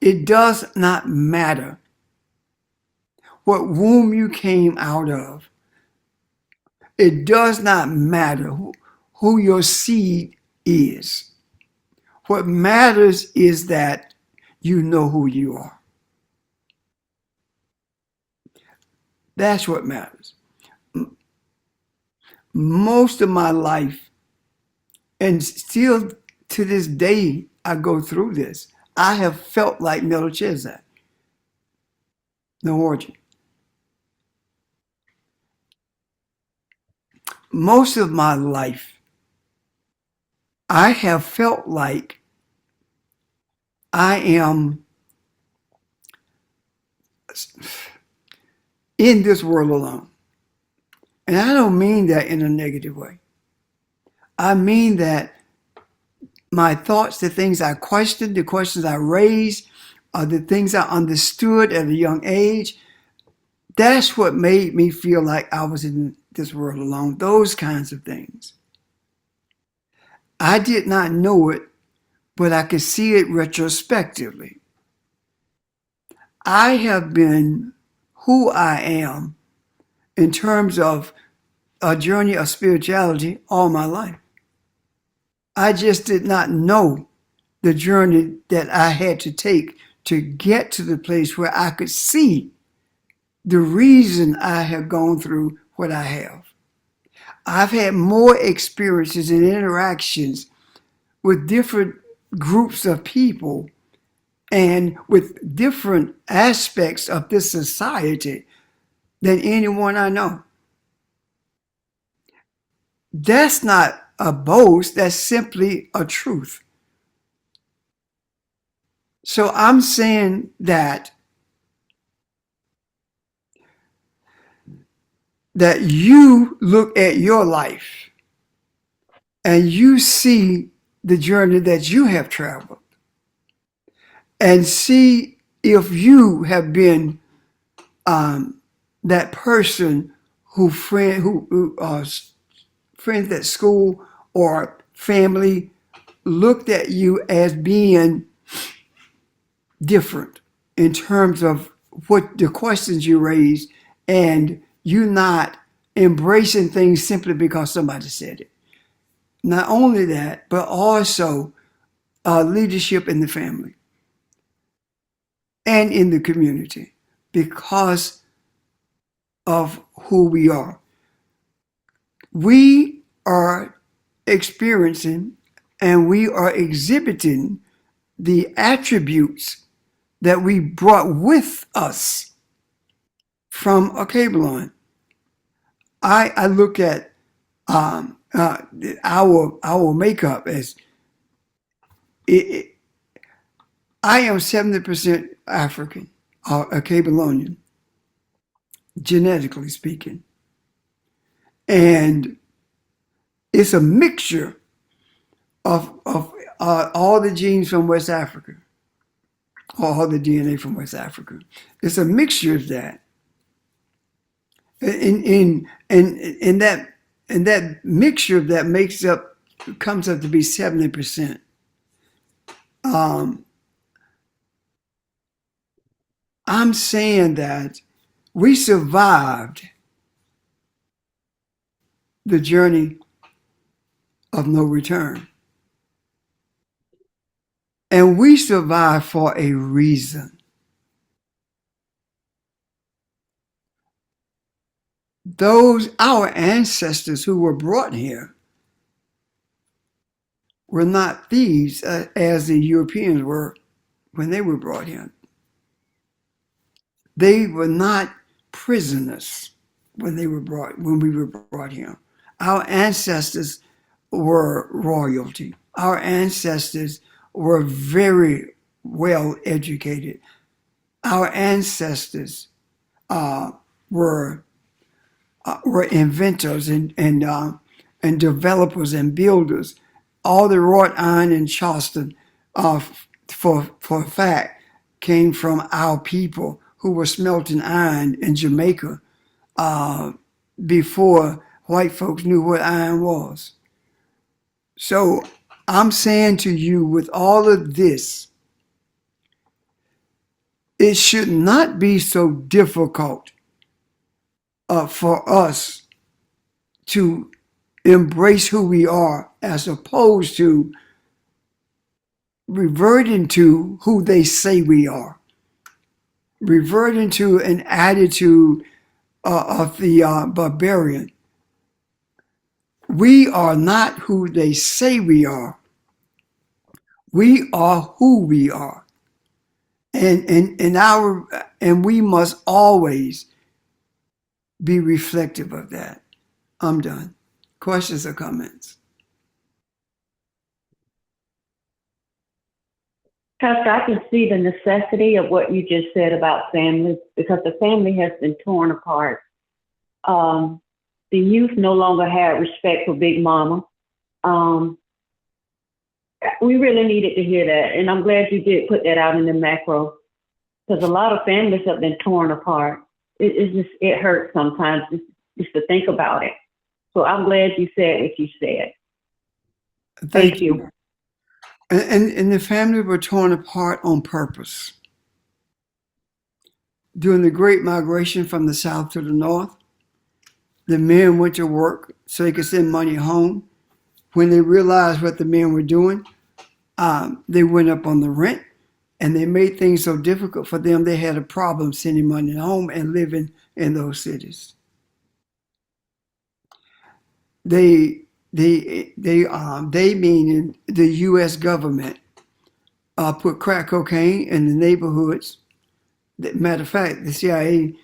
It does not matter what womb you came out of. It does not matter who your seed is. What matters is that you know who you are. That's what matters. Most of my life, and still to this day, I go through this. I have felt like Melchizedek, no origin. Most of my life, I have felt like I am in this world alone. And I don't mean that in a negative way. I mean that my thoughts, the things I questioned, the questions I raised, the things I understood at a young age, That's what made me feel like I was in this world alone. Those kinds of things. I did not know it, but I could see it retrospectively. I have been who I am in terms of a journey of spirituality all my life. I just did not know the journey that I had to take to get to the place where I could see the reason I have gone through what I have. I've had more experiences and interactions with different groups of people and with different aspects of this society than anyone I know. That's not a boast, that's simply a truth. So I'm saying that you look at your life and you see the journey that you have traveled and see if you have been that person who friends at school or family looked at you as being different in terms of what the questions you raised and you not embracing things simply because somebody said it. Not only that, but also leadership in the family and in the community because of who we are. We are experiencing and we are exhibiting the attributes that we brought with us from Akabalon. I look at our makeup as I am 70% African or Akabalonian, genetically speaking. And it's a mixture of all the genes from West Africa, all the DNA from West Africa. It's a mixture of that. And that mixture of that comes up to be 70%. I'm saying that we survived the journey of no return. And we survived for a reason. Our ancestors who were brought here were not thieves as the Europeans were when they were brought here. They were not prisoners when we were brought here. Our ancestors were royalty. Our ancestors were very well educated. Our ancestors were inventors and developers and builders. All the wrought iron in Charleston, for a fact, came from our people who were smelting iron in Jamaica before white folks knew what iron was. So I'm saying to you, with all of this, it should not be so difficult for us to embrace who we are as opposed to reverting to who they say we are, reverting to an attitude of the barbarian. We are not who they say we are. We are who we are. And we must always be reflective of that. I'm done. Questions or comments? Pastor, I can see the necessity of what you just said about families because the family has been torn apart. The youth no longer have respect for Big Mama. We really needed to hear that, and I'm glad you did put that out in the macro because a lot of families have been torn apart. it hurts sometimes just to think about it. So I'm glad you said what you said. Thank you. And the family were torn apart on purpose. During the Great Migration from the South to the North, the men went to work so they could send money home. When they realized what the men were doing, they went up on the rent, and they made things so difficult for them, they had a problem sending money home and living in those cities. They meaning the U.S. government, put crack cocaine in the neighborhoods. Matter of fact, the CIA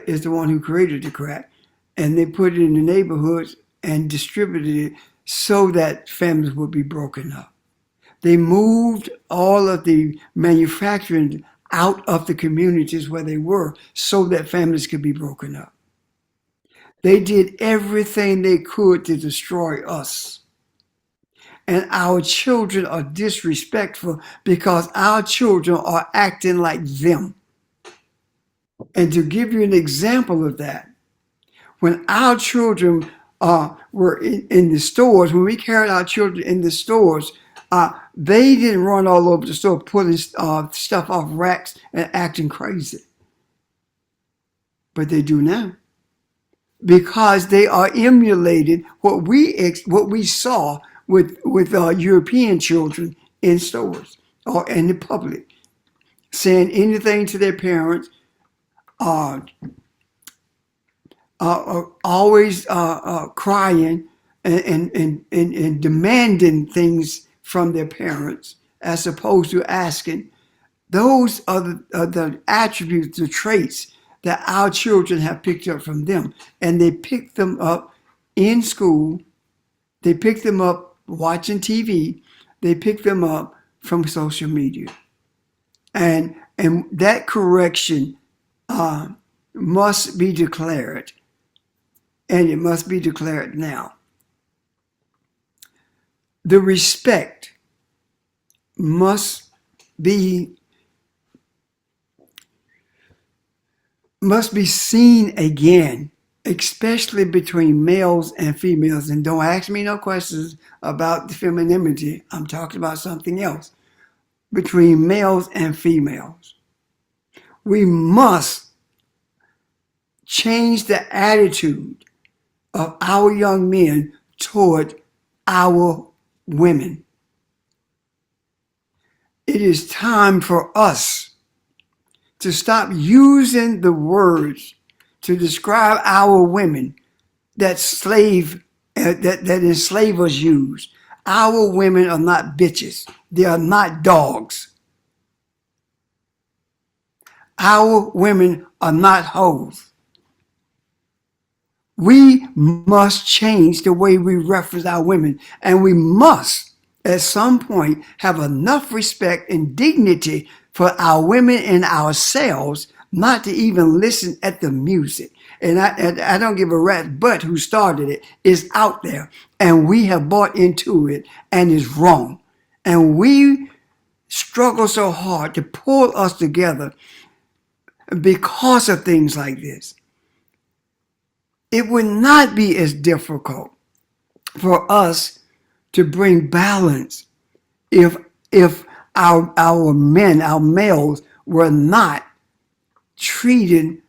is the one who created the crack, and they put it in the neighborhoods and distributed it so that families would be broken up. They moved all of the manufacturing out of the communities where they were so that families could be broken up. They did everything they could to destroy us. And our children are disrespectful because our children are acting like them. And to give you an example of that, when our children were in the stores, when we carried our children in the stores, they didn't run all over the store pulling stuff off racks and acting crazy. But they do now, because they are emulating what we saw with European children in stores or in the public, saying anything to their parents, always crying and demanding things from their parents as opposed to asking. Those are the attributes, the traits that our children have picked up from them. And they pick them up in school. They pick them up watching TV. They pick them up from social media. And that correction must be declared. And it must be declared now. The respect must be seen again, especially between males and females. And don't ask me no questions about the femininity. I'm talking about something else. Between males and females. We must change the attitude of our young men toward our women. It is time for us to stop using the words to describe our women that enslavers use. Our women are not bitches. They are not dogs. Our women are not hoes. We must change the way we reference our women, and we must, at some point, have enough respect and dignity for our women and ourselves not to even listen at the music. And I don't give a rat's butt who started it. It's out there, and we have bought into it, and it's wrong. And we struggle so hard to pull us together because of things like this. It would not be as difficult for us to bring balance if our men, our males, were not treating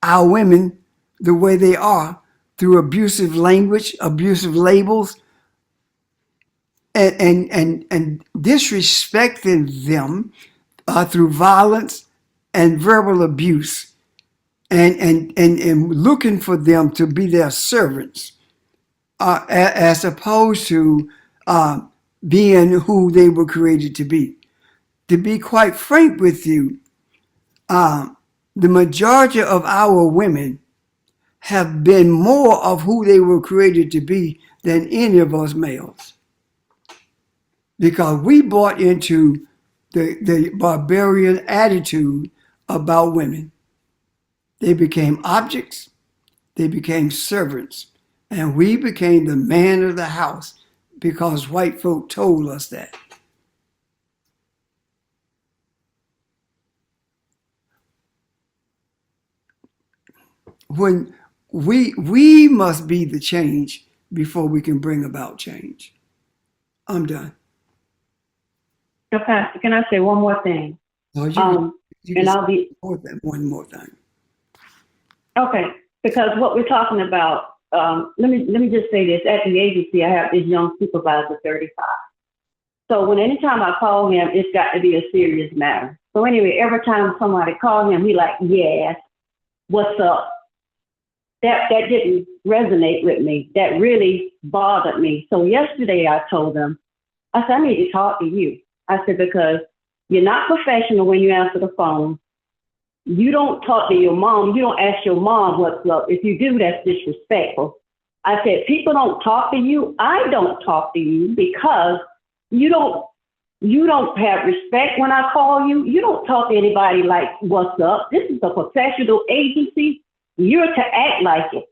our women the way they are through abusive language, abusive labels, and disrespecting them through violence and verbal abuse. And looking for them to be their servants, as opposed to being who they were created to be. To be quite frank with you, the majority of our women have been more of who they were created to be than any of us males. Because we bought into the barbarian attitude about women. They became objects, they became servants, and we became the man of the house because white folk told us that. when we must be the change before we can bring about change. I'm done. Now, Pastor, can I say one more thing? No, you And can I'll be say one more thing. okay, because what we're talking about, let me just say this. At the agency, I have this young supervisor, 35. So when anytime I call him, it's got to be a serious matter. So anyway, every time somebody calls him, he like, yes, what's up? That didn't resonate with me. That really bothered me. So yesterday I told him, I said, I need to talk to you. I said, because you're not professional when you answer the phone. You don't talk to your mom. You don't ask your mom what's up. If you do, that's disrespectful. I said, people don't talk to you. I don't talk to you because you don't have respect when I call you. You don't talk to anybody like, what's up? This is a professional agency. You're to act like it.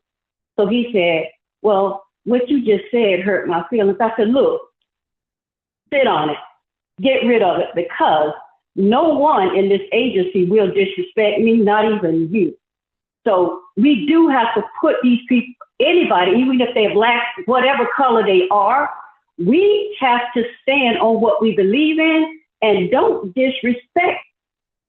So he said, well, what you just said hurt my feelings. I said, look, sit on it. Get rid of it, because no one in this agency will disrespect me, not even you. So we do have to put these people, anybody, even if they're black, whatever color they are, we have to stand on what we believe in and don't disrespect.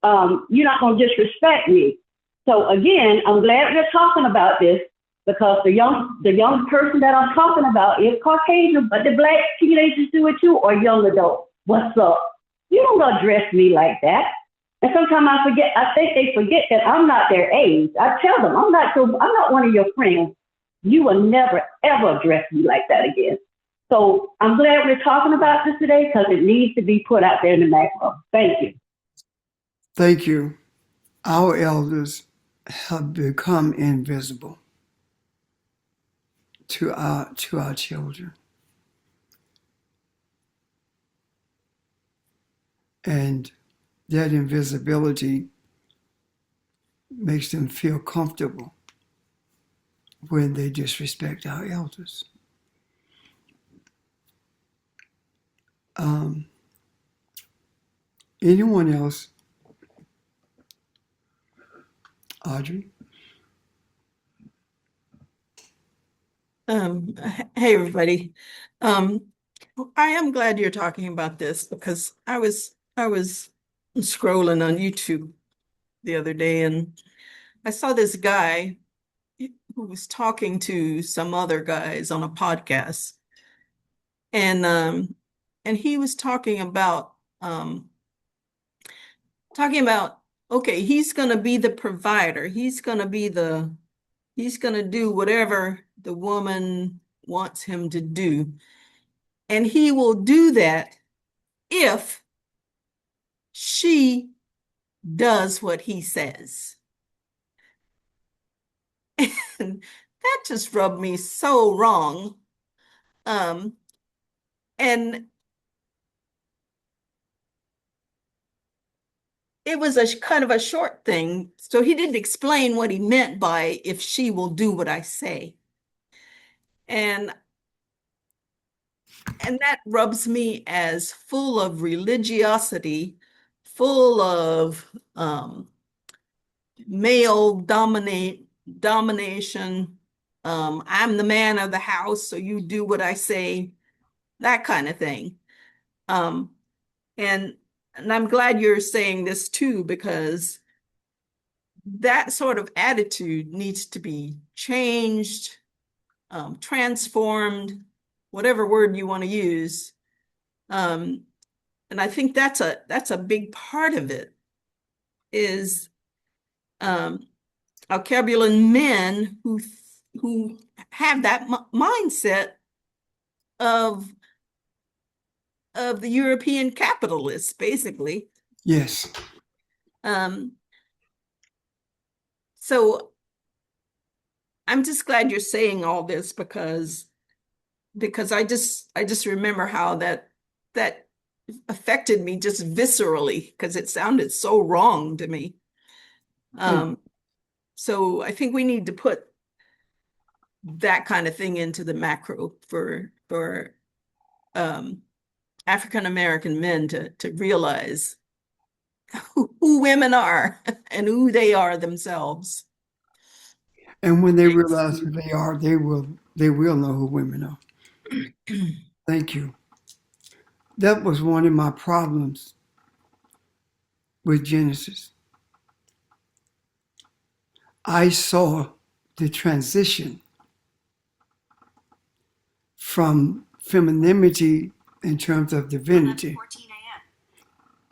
You're not going to disrespect me. So again, I'm glad we're talking about this, because the young person that I'm talking about is Caucasian, but the black teenagers do it too, or young adults. What's up? You don't address me like that. And sometimes I think they forget that I'm not their age. I tell them, I'm not one of your friends. You will never, ever address me like that again. So I'm glad we're talking about this today, because it needs to be put out there in the macro. Thank you. Thank you. Our elders have become invisible to our children. And that invisibility makes them feel comfortable when they disrespect our elders. Anyone else? Audrey? Hey everybody. I am glad you're talking about this, because I was scrolling on YouTube the other day, and I saw this guy who was talking to some other guys on a podcast, and he was talking about okay, he's gonna be the provider. He's gonna do whatever the woman wants him to do. And he will do that if she does what he says. And that just rubbed me so wrong. And it was a kind of a short thing. So he didn't explain what he meant by if she will do what I say. And that rubs me as full of religiosity, full of male domination. I'm the man of the house, so you do what I say, that kind of thing. And I'm glad you're saying this too, because that sort of attitude needs to be changed, transformed, whatever word you want to use. And I think that's a big part of it, is Alkebulan men who have that mindset of the European capitalists, basically. Yes. So I'm just glad you're saying all this, because I just remember how that affected me just viscerally, because it sounded so wrong to me. So I think we need to put that kind of thing into the macro for African American men to realize who women are and who they are themselves. And when they realize who they are, they will know who women are. Thank you. That was one of my problems with Genesis. I saw the transition from femininity in terms of divinity.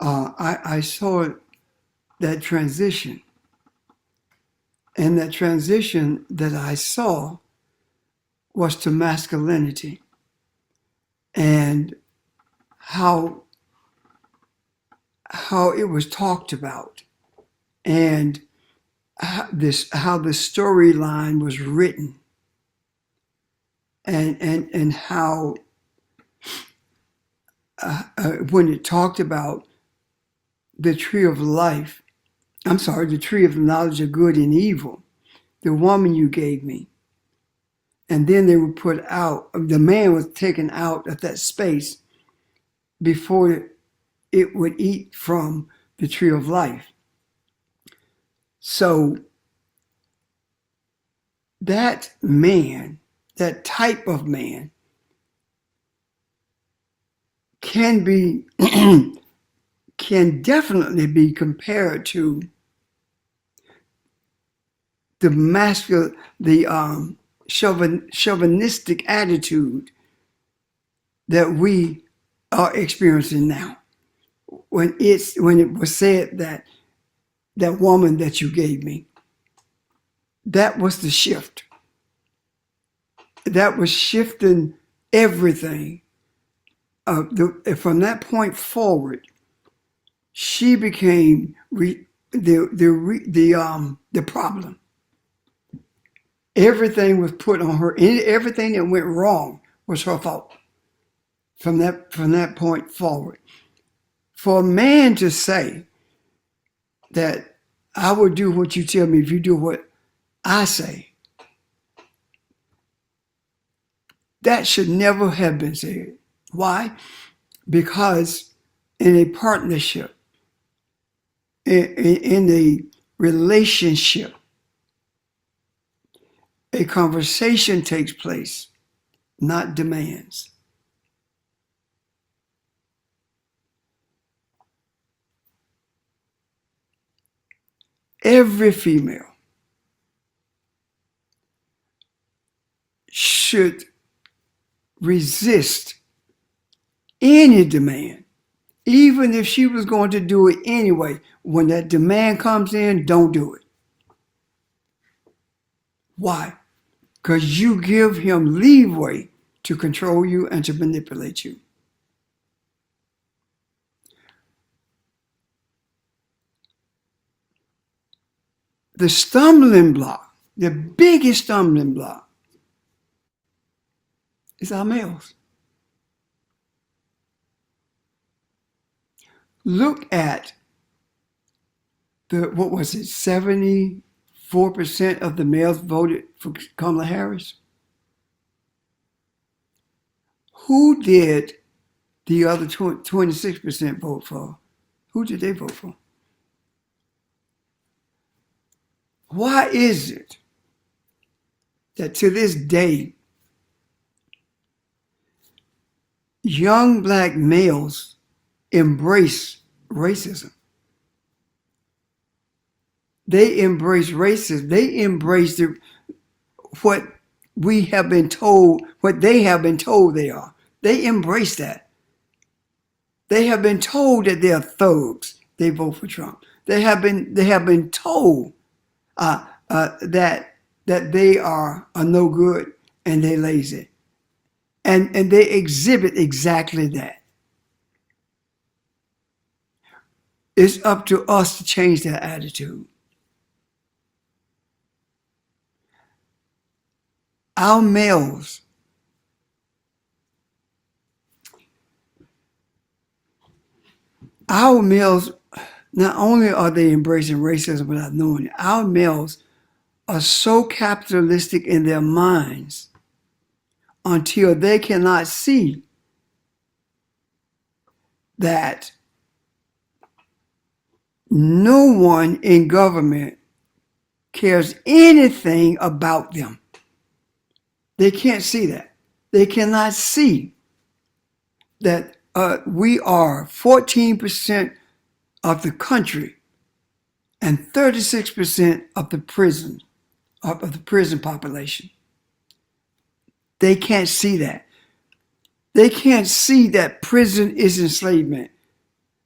I saw that transition. And that transition that I saw was to masculinity and how it was talked about and how the storyline was written and how when it talked about the tree of life, the tree of the knowledge of good and evil, the woman you gave me, and then they were put out, the man was taken out of that space before it would eat from the tree of life. So that man, that type of man, can be can definitely be compared to the chauvinistic attitude that we are experiencing now. When it was said that woman that you gave me, that was the shift. That was shifting everything. From that point forward, she became the problem. Everything was put on her. Everything that went wrong was her fault. From that point forward, for a man to say that I will do what you tell me if you do what I say, that should never have been said. Why? Because in a partnership, in a relationship, a conversation takes place, not demands. Every female should resist any demand, even if she was going to do it anyway. When that demand comes in, don't do it. Why? Because you give him leeway to control you and to manipulate you. The stumbling block, the biggest stumbling block, is our males. Look at 74% of the males voted for Kamala Harris? Who did the other 26% vote for? Who did they vote for? Why is it that to this day, young black males embrace racism? They embrace racism. They embrace what we have been told, what they have been told they are. They embrace that. They have been told that they are thugs. They vote for Trump. They have been told that they are no good and they lazy, and they exhibit exactly that. It's up to us to change that attitude. Our males not only are they embracing racism without knowing it, our males are so capitalistic in their minds until they cannot see that no one in government cares anything about them. They can't see that. They cannot see that we are 14% of the country and 36% of the prison population. They can't see that. They can't see that prison is enslavement.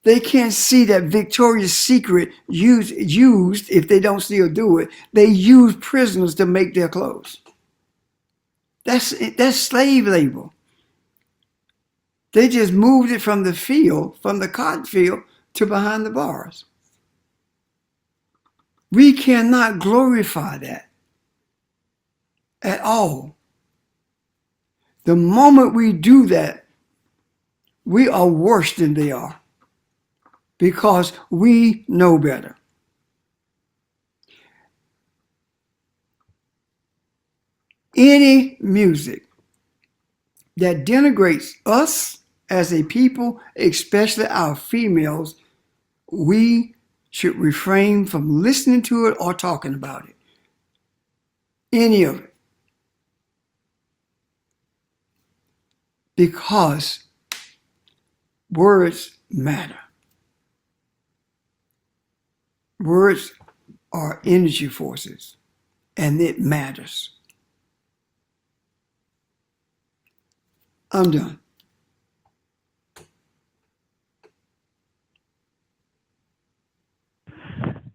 They can't see that Victoria's Secret used, if they don't still do it, they use prisoners to make their clothes. That's slave labor. They just moved it from the field, from the cotton field to behind the bars. We cannot glorify that at all. The moment we do that, we are worse than they are because we know better. Any music that denigrates us as a people, especially our females, we should refrain from listening to it or talking about it. Any of it. Because words matter. Words are energy forces, and it matters. I'm done.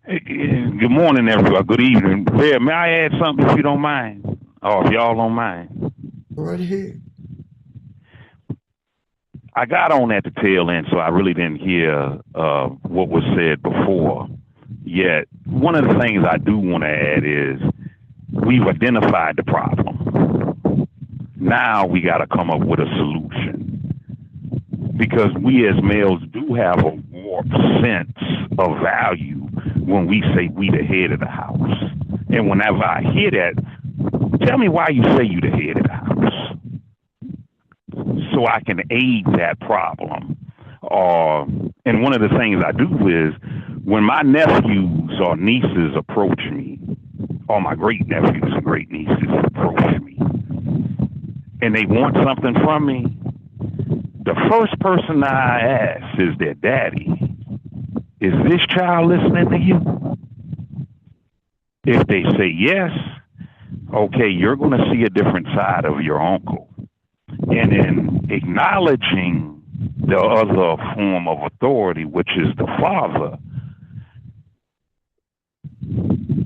Good morning, everyone. Good evening. Red, may I add something if you don't mind? Or if y'all don't mind? Go right ahead. I got on at the tail end, so I really didn't hear what was said before. Yet, one of the things I do want to add is we've identified the problem. Now we got to come up with a solution. Because we as males do have a warped sense of value when we say we the head of the house. And whenever I hear that, tell me why you say you the head of the house. So I can aid that problem. And one of the things I do is when my nephews or nieces approach me, or my great nephews and great nieces approach me, and they want something from me, the first person I ask is their daddy, is this child listening to you? If they say yes, okay, you're going to see a different side of your uncle. And in acknowledging the other form of authority, which is the father,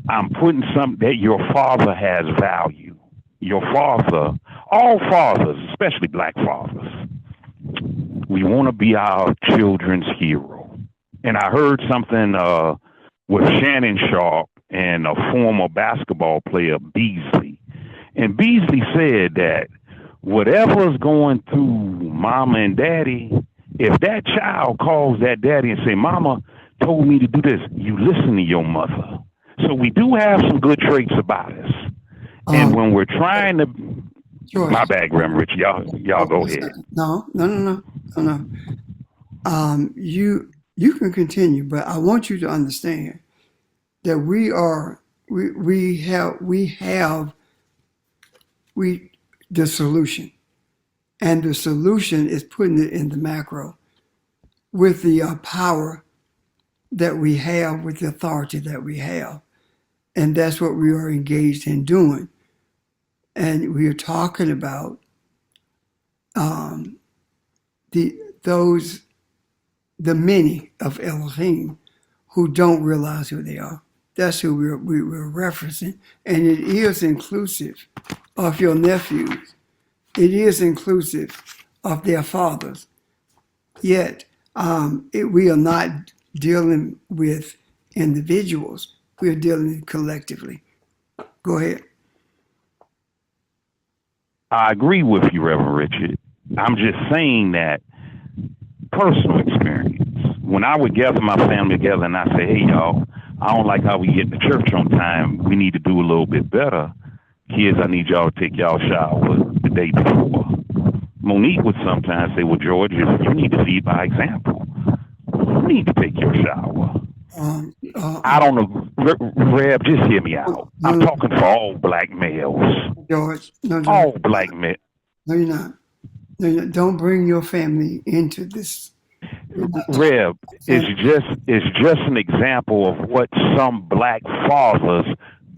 I'm putting something that your father has value. Your father, all fathers, especially black fathers, we want to be our children's hero. And I heard something with Shannon Sharp and a former basketball player, Beasley. And Beasley said that whatever's going through mama and daddy, if that child calls that daddy and say, mama told me to do this, you listen to your mother. So we do have some good traits about us. And when we're trying to, George, my bad, Graham Rich, y'all go ahead. No. You can continue, but I want you to understand that we have the solution, and the solution is putting it in the macro with the power that we have, with the authority that we have, and that's what we are engaged in doing. And we are talking about the many of Elohim who don't realize who they are. That's who we're referencing. And it is inclusive of your nephews. It is inclusive of their fathers. Yet, we are not dealing with individuals. We are dealing collectively. Go ahead. I agree with you, Reverend Richard. I'm just saying that personal experience. When I would gather my family together and I say, hey, y'all, I don't like how we get to church on time. We need to do a little bit better. Kids, I need y'all to take y'all shower the day before. Monique would sometimes say, well, George, you need to lead by example. You need to take your shower. I don't know, Reb, just hear me out. I'm no, talking for all black males. George. No, George. All black men. No, you're not. No, don't bring your family into this. Reb, it's just an example of what some black fathers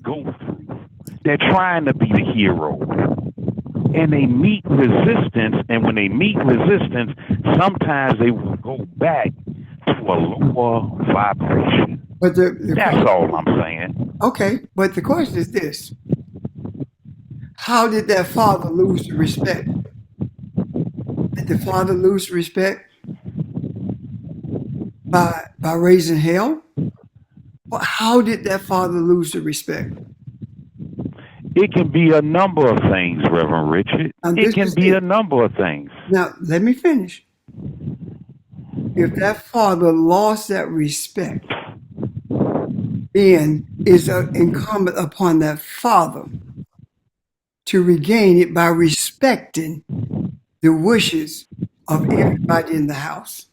go through. They're trying to be the hero. And they meet resistance, and when they meet resistance, sometimes they will go back to a lower vibration. But that's all I'm saying. Okay, but the question is this: how did that father lose the respect? Did the father lose respect by raising hell? Well, how did that father lose the respect? It can be a number of things, Reverend Richard. It can be a number of things. Now, let me finish. If that father lost that respect, then it's incumbent upon that father to regain it by respecting the wishes of everybody in the house,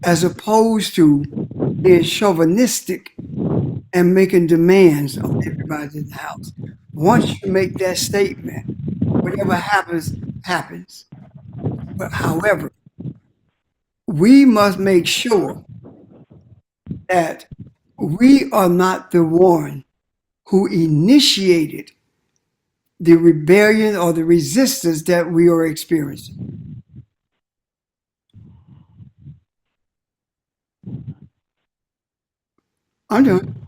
as opposed to being chauvinistic and making demands on everybody in the house. Once you make that statement, whatever happens, happens. But however, we must make sure that we are not the one who initiated the rebellion or the resistance that we are experiencing. I'm done.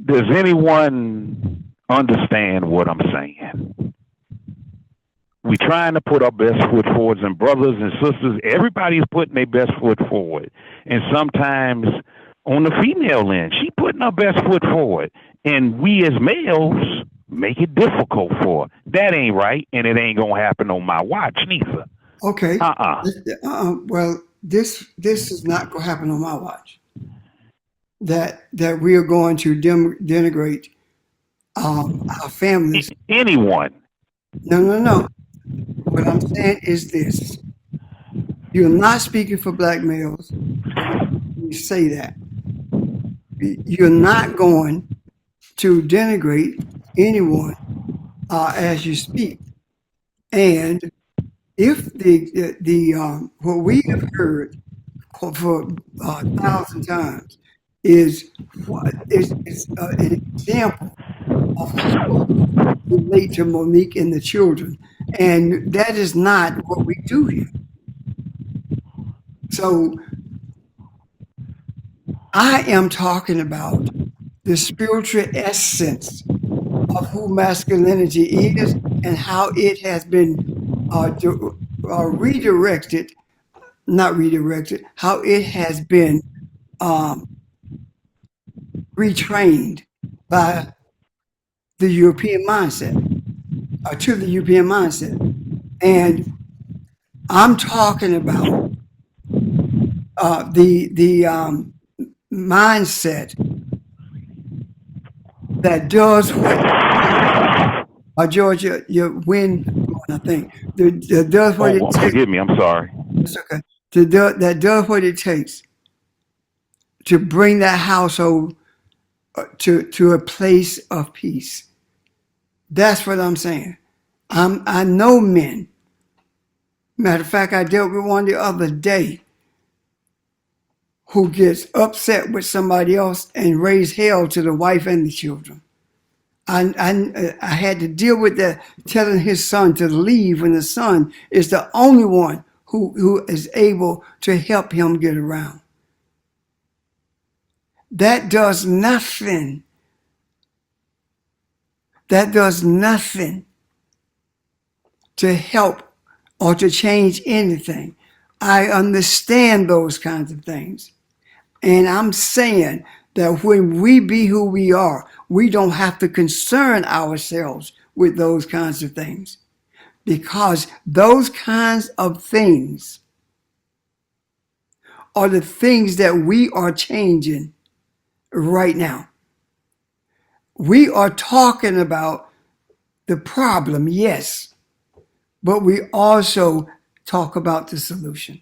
Does anyone understand what I'm saying? We're trying to put our best foot forward, and brothers and sisters, everybody's putting their best foot forward. And sometimes on the female end, she putting her best foot forward. And we as males make it difficult for her. That ain't right, and it ain't going to happen on my watch neither. Okay. Well, this is not going to happen on my watch. That we are going to denigrate our families. Anyone. No. What I'm saying is this. You're not speaking for black males. You say that. You're not going to denigrate anyone as you speak. And if what we have heard for 1,000 times is an example of how we relate to Monique and the children. And that is not what we do here. So I am talking about the spiritual essence of who masculinity is and how it has been how it has been retrained by the European mindset, to the European mindset. And I'm talking about the mindset that does what Georgia, your wind, I think, that does what it takes. Forgive me, I'm sorry. It's okay. That does what it takes to bring that household to a place of peace. That's what I'm saying. I know men. Matter of fact, I dealt with one the other day who gets upset with somebody else and raise hell to the wife and the children. I had to deal with that, telling his son to leave when the son is the only one who is able to help him get around. That does nothing. That does nothing to help or to change anything. I understand those kinds of things. And I'm saying that when we be who we are, we don't have to concern ourselves with those kinds of things. Because those kinds of things are the things that we are changing right now. We are talking about the problem, yes, but we also talk about the solution.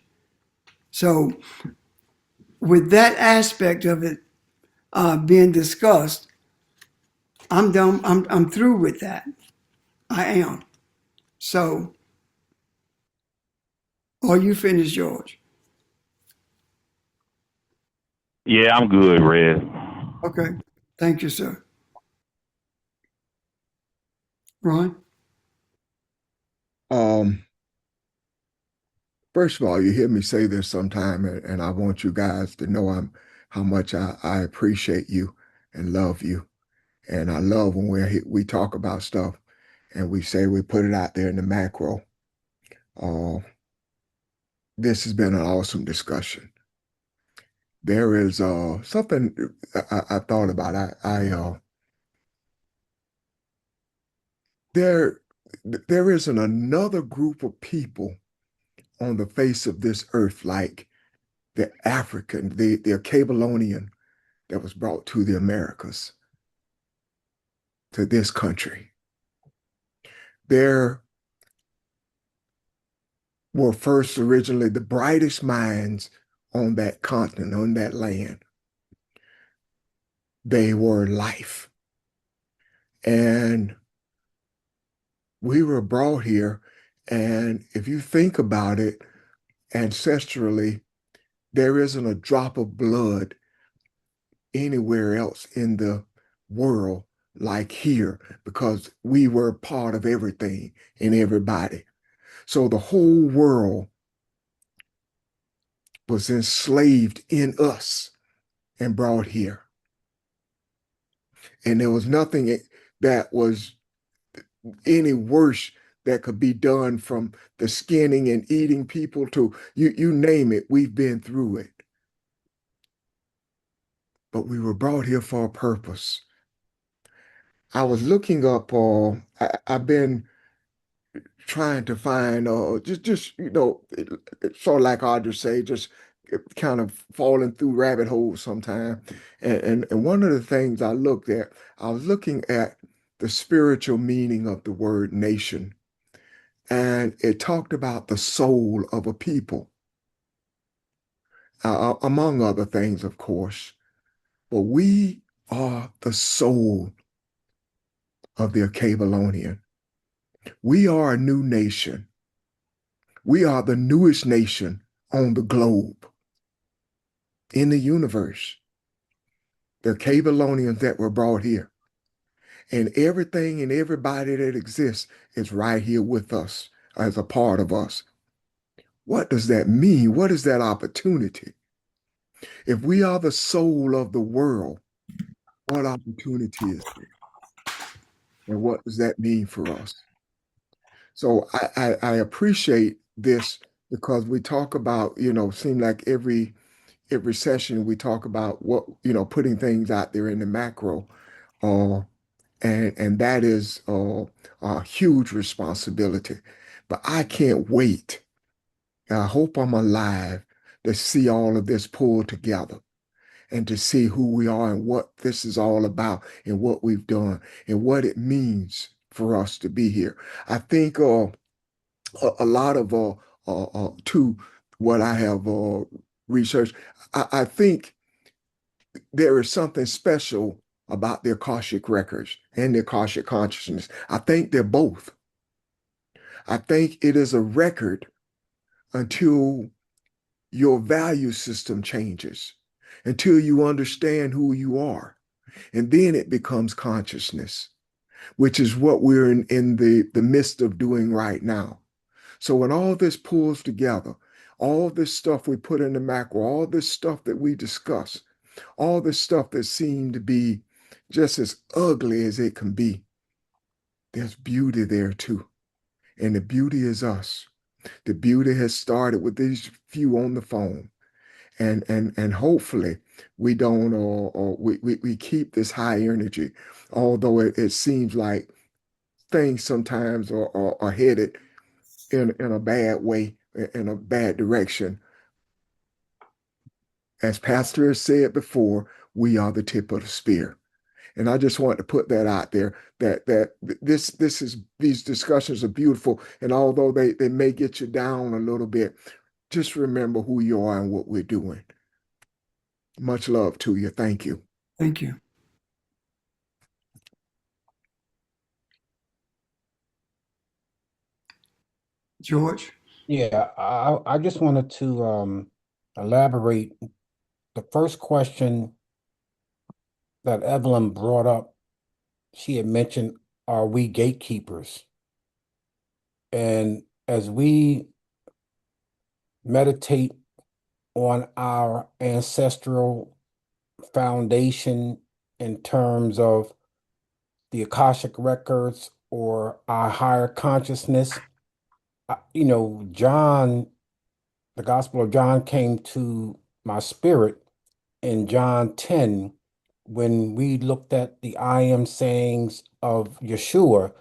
So with that aspect of it being discussed, I'm done. I'm through with that. I am. So, are you finished, George? Yeah, I'm good, Red. Okay. Thank you, sir. Ron? Um, First of all, you hear me say this sometime, and I want you guys to know how much I appreciate you and love you. And I love when we talk about stuff and we say we put it out there in the macro. Uh, this has been an awesome discussion. There is something I thought about. There there isn't another group of people on the face of this earth like the African, the Cabelonian that was brought to the Americas, to this country. There were first originally the brightest minds on that continent, on that land. They were life. And we were brought here. And if you think about it, ancestrally, there isn't a drop of blood anywhere else in the world like here, because we were part of everything and everybody. So the whole world was enslaved in us and brought here. And there was nothing that was any worse that could be done, from the skinning and eating people to you name it. We've been through it. But we were brought here for a purpose. I was looking up, I've been trying to find, just sort of like Audrey say, just kind of falling through rabbit holes sometime. And one of the things I looked at, I was looking at the spiritual meaning of the word nation. And it talked about the soul of a people, among other things, of course. But we are the soul of the Cabelonian. We are a new nation. We are the newest nation on the globe, in the universe. The Cabelonians that were brought here. And everything and everybody that exists is right here with us, as a part of us. What does that mean? What is that opportunity? If we are the soul of the world, what opportunity is there? And what does that mean for us? So I appreciate this, because we talk about, seem like every session we talk about what, putting things out there in the macro. Uh, and that is a huge responsibility. But I can't wait. I hope I'm alive to see all of this pulled together, and to see who we are and what this is all about and what we've done and what it means for us to be here. I think a lot of to what I have researched, I think there is something special about the Akashic records and the Akashic consciousness. I think they're both. I think it is a record until your value system changes, until you understand who you are. And then it becomes consciousness, which is what we're in the midst of doing right now. So when all this pulls together, all this stuff we put in the macro, all this stuff that we discuss, all this stuff that seemed to be just as ugly as it can be, there's beauty there too. And the beauty is us. The beauty has started with these few on the phone. And hopefully we don't, or we keep this high energy, although it seems like things sometimes are headed in a bad way, in a bad direction. As Pastor has said before, we are the tip of the spear. And I just want to put that out there, that these discussions are beautiful. And although they may get you down a little bit, just remember who you are and what we're doing. Much love to you. Thank you. Thank you. George? Yeah, I just wanted to elaborate. The first question that Evelyn brought up, she had mentioned, are we gatekeepers? And as we meditate on our ancestral foundation in terms of the Akashic records or our higher consciousness, John, the Gospel of John came to my spirit in John 10 when we looked at the I am sayings of Yeshua.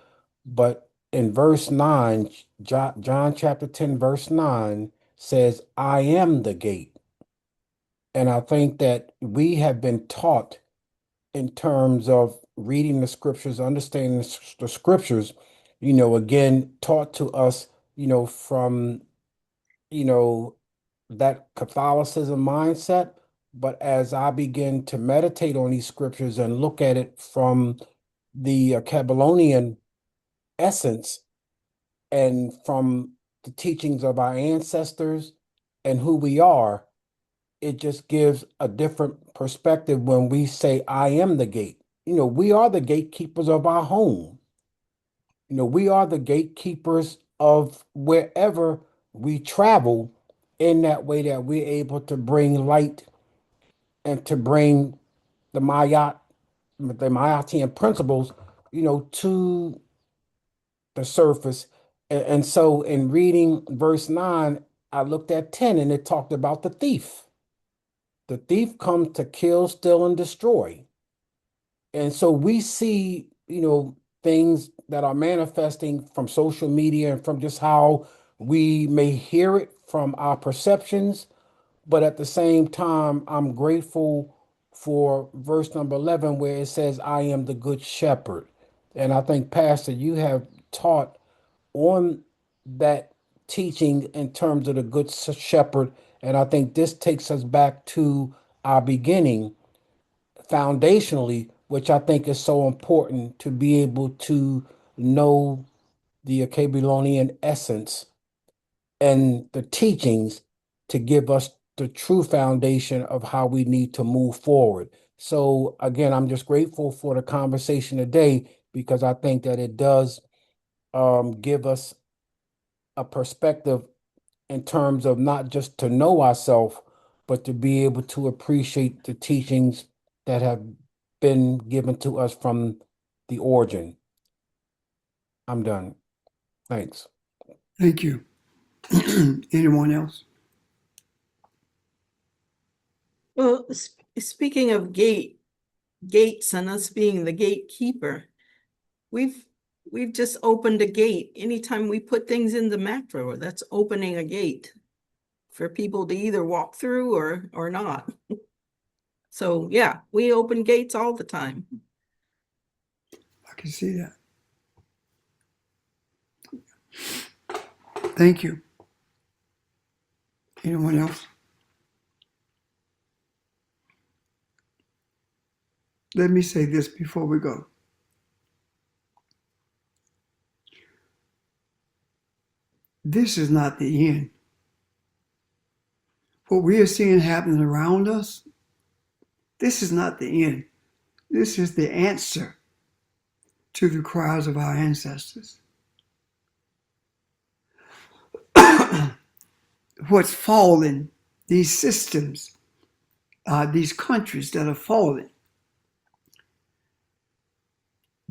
But in verse 9, John chapter 10, verse 9 says, I am the gate. And I think that we have been taught in terms of reading the scriptures, understanding the scriptures, again, taught to us, from, that Catholicism mindset. But as I begin to meditate on these scriptures and look at it from the Kabbalonian essence and from the teachings of our ancestors and who we are, it just gives a different perspective when we say, I am the gate. We are the gatekeepers of our home. We are the gatekeepers of wherever we travel, in that way that we're able to bring light and to bring the Mayatian principles, to the surface. And so in reading verse 9, I looked at 10 and it talked about the thief. The thief comes to kill, steal, and destroy. And so we see, things that are manifesting from social media and from just how we may hear it from our perceptions. But at the same time, I'm grateful for verse number 11, where it says, I am the good shepherd. And I think, Pastor, you have taught on that teaching in terms of the good shepherd. And I think this takes us back to our beginning foundationally, which I think is so important to be able to know the Kabylonian essence and the teachings to give us the true foundation of how we need to move forward. So again, I'm just grateful for the conversation today because I think that it does give us a perspective in terms of not just to know ourselves, but to be able to appreciate the teachings that have been given to us from the origin. I'm done. Thanks. Thank you. Anyone else? Well, speaking of gates and us being the gatekeeper, we've just opened a gate. Anytime we put things in the macro, that's opening a gate for people to either walk through or not. So yeah, we open gates all the time. I can see that. Thank you. Anyone else? Let me say this before we go. This is not the end. What we are seeing happening around us, this is not the end. This is the answer to the cries of our ancestors. What's fallen, these systems, these countries that are falling,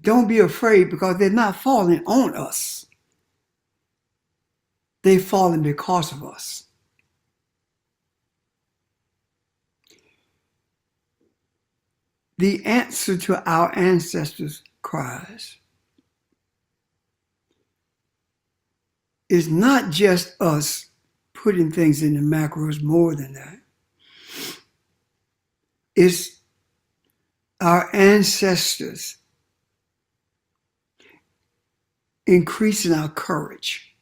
don't be afraid because they're not falling on us. They're falling because of us. The answer to our ancestors' cries is not just us putting things in the macros, more than that. It's our ancestors increasing our courage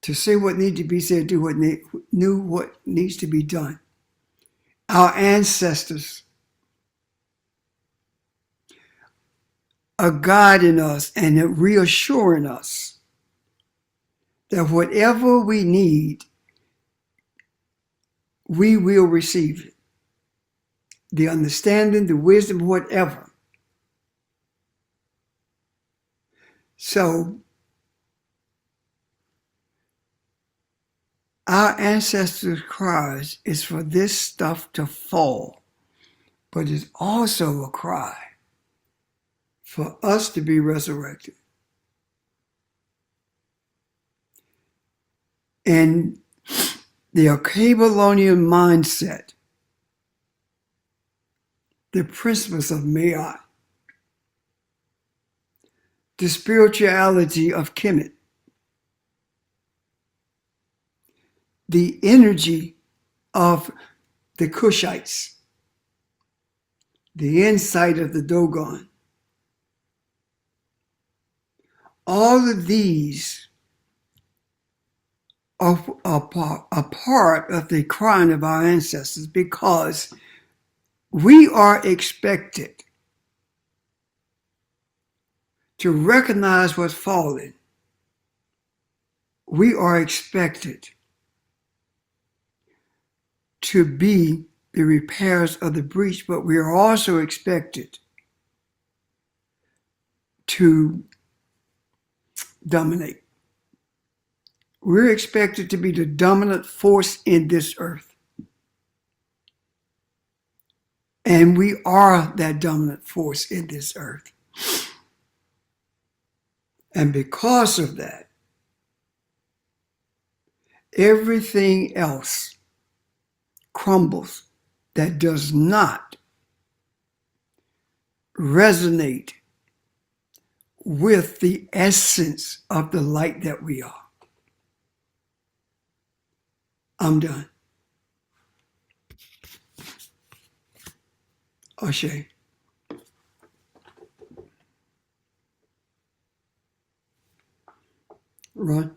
to say what needs to be said, do what needs to be done, Our ancestors are guiding us and reassuring us that whatever we need, we will receive it. The understanding, the wisdom, whatever. So, our ancestors' cries is for this stuff to fall, but it's also a cry for us to be resurrected. And the Babylonian mindset, the principles of Ma'at, the spirituality of Kemet, the energy of the Kushites, the insight of the Dogon. All of these are a part of the crying of our ancestors because we are expected to recognize what's fallen. We are expected to be the repairs of the breach, but we are also expected to dominate. We're expected to be the dominant force in this earth. And we are that dominant force in this earth. And because of that, everything else crumbles that does not resonate with the essence of the light that we are. I'm done. Ashe. Ron?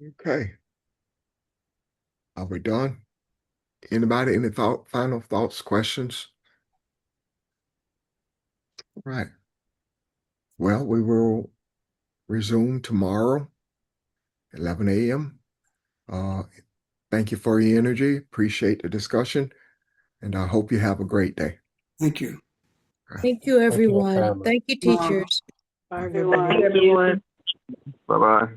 Okay. Are we done? Anybody, any final thoughts, questions? All right. Well, we will resume tomorrow, 11 a.m. Thank you for your energy. Appreciate the discussion. And I hope you have a great day. Thank you. Thank you, everyone. family. Thank you, teachers. Bye, everyone. Bye bye.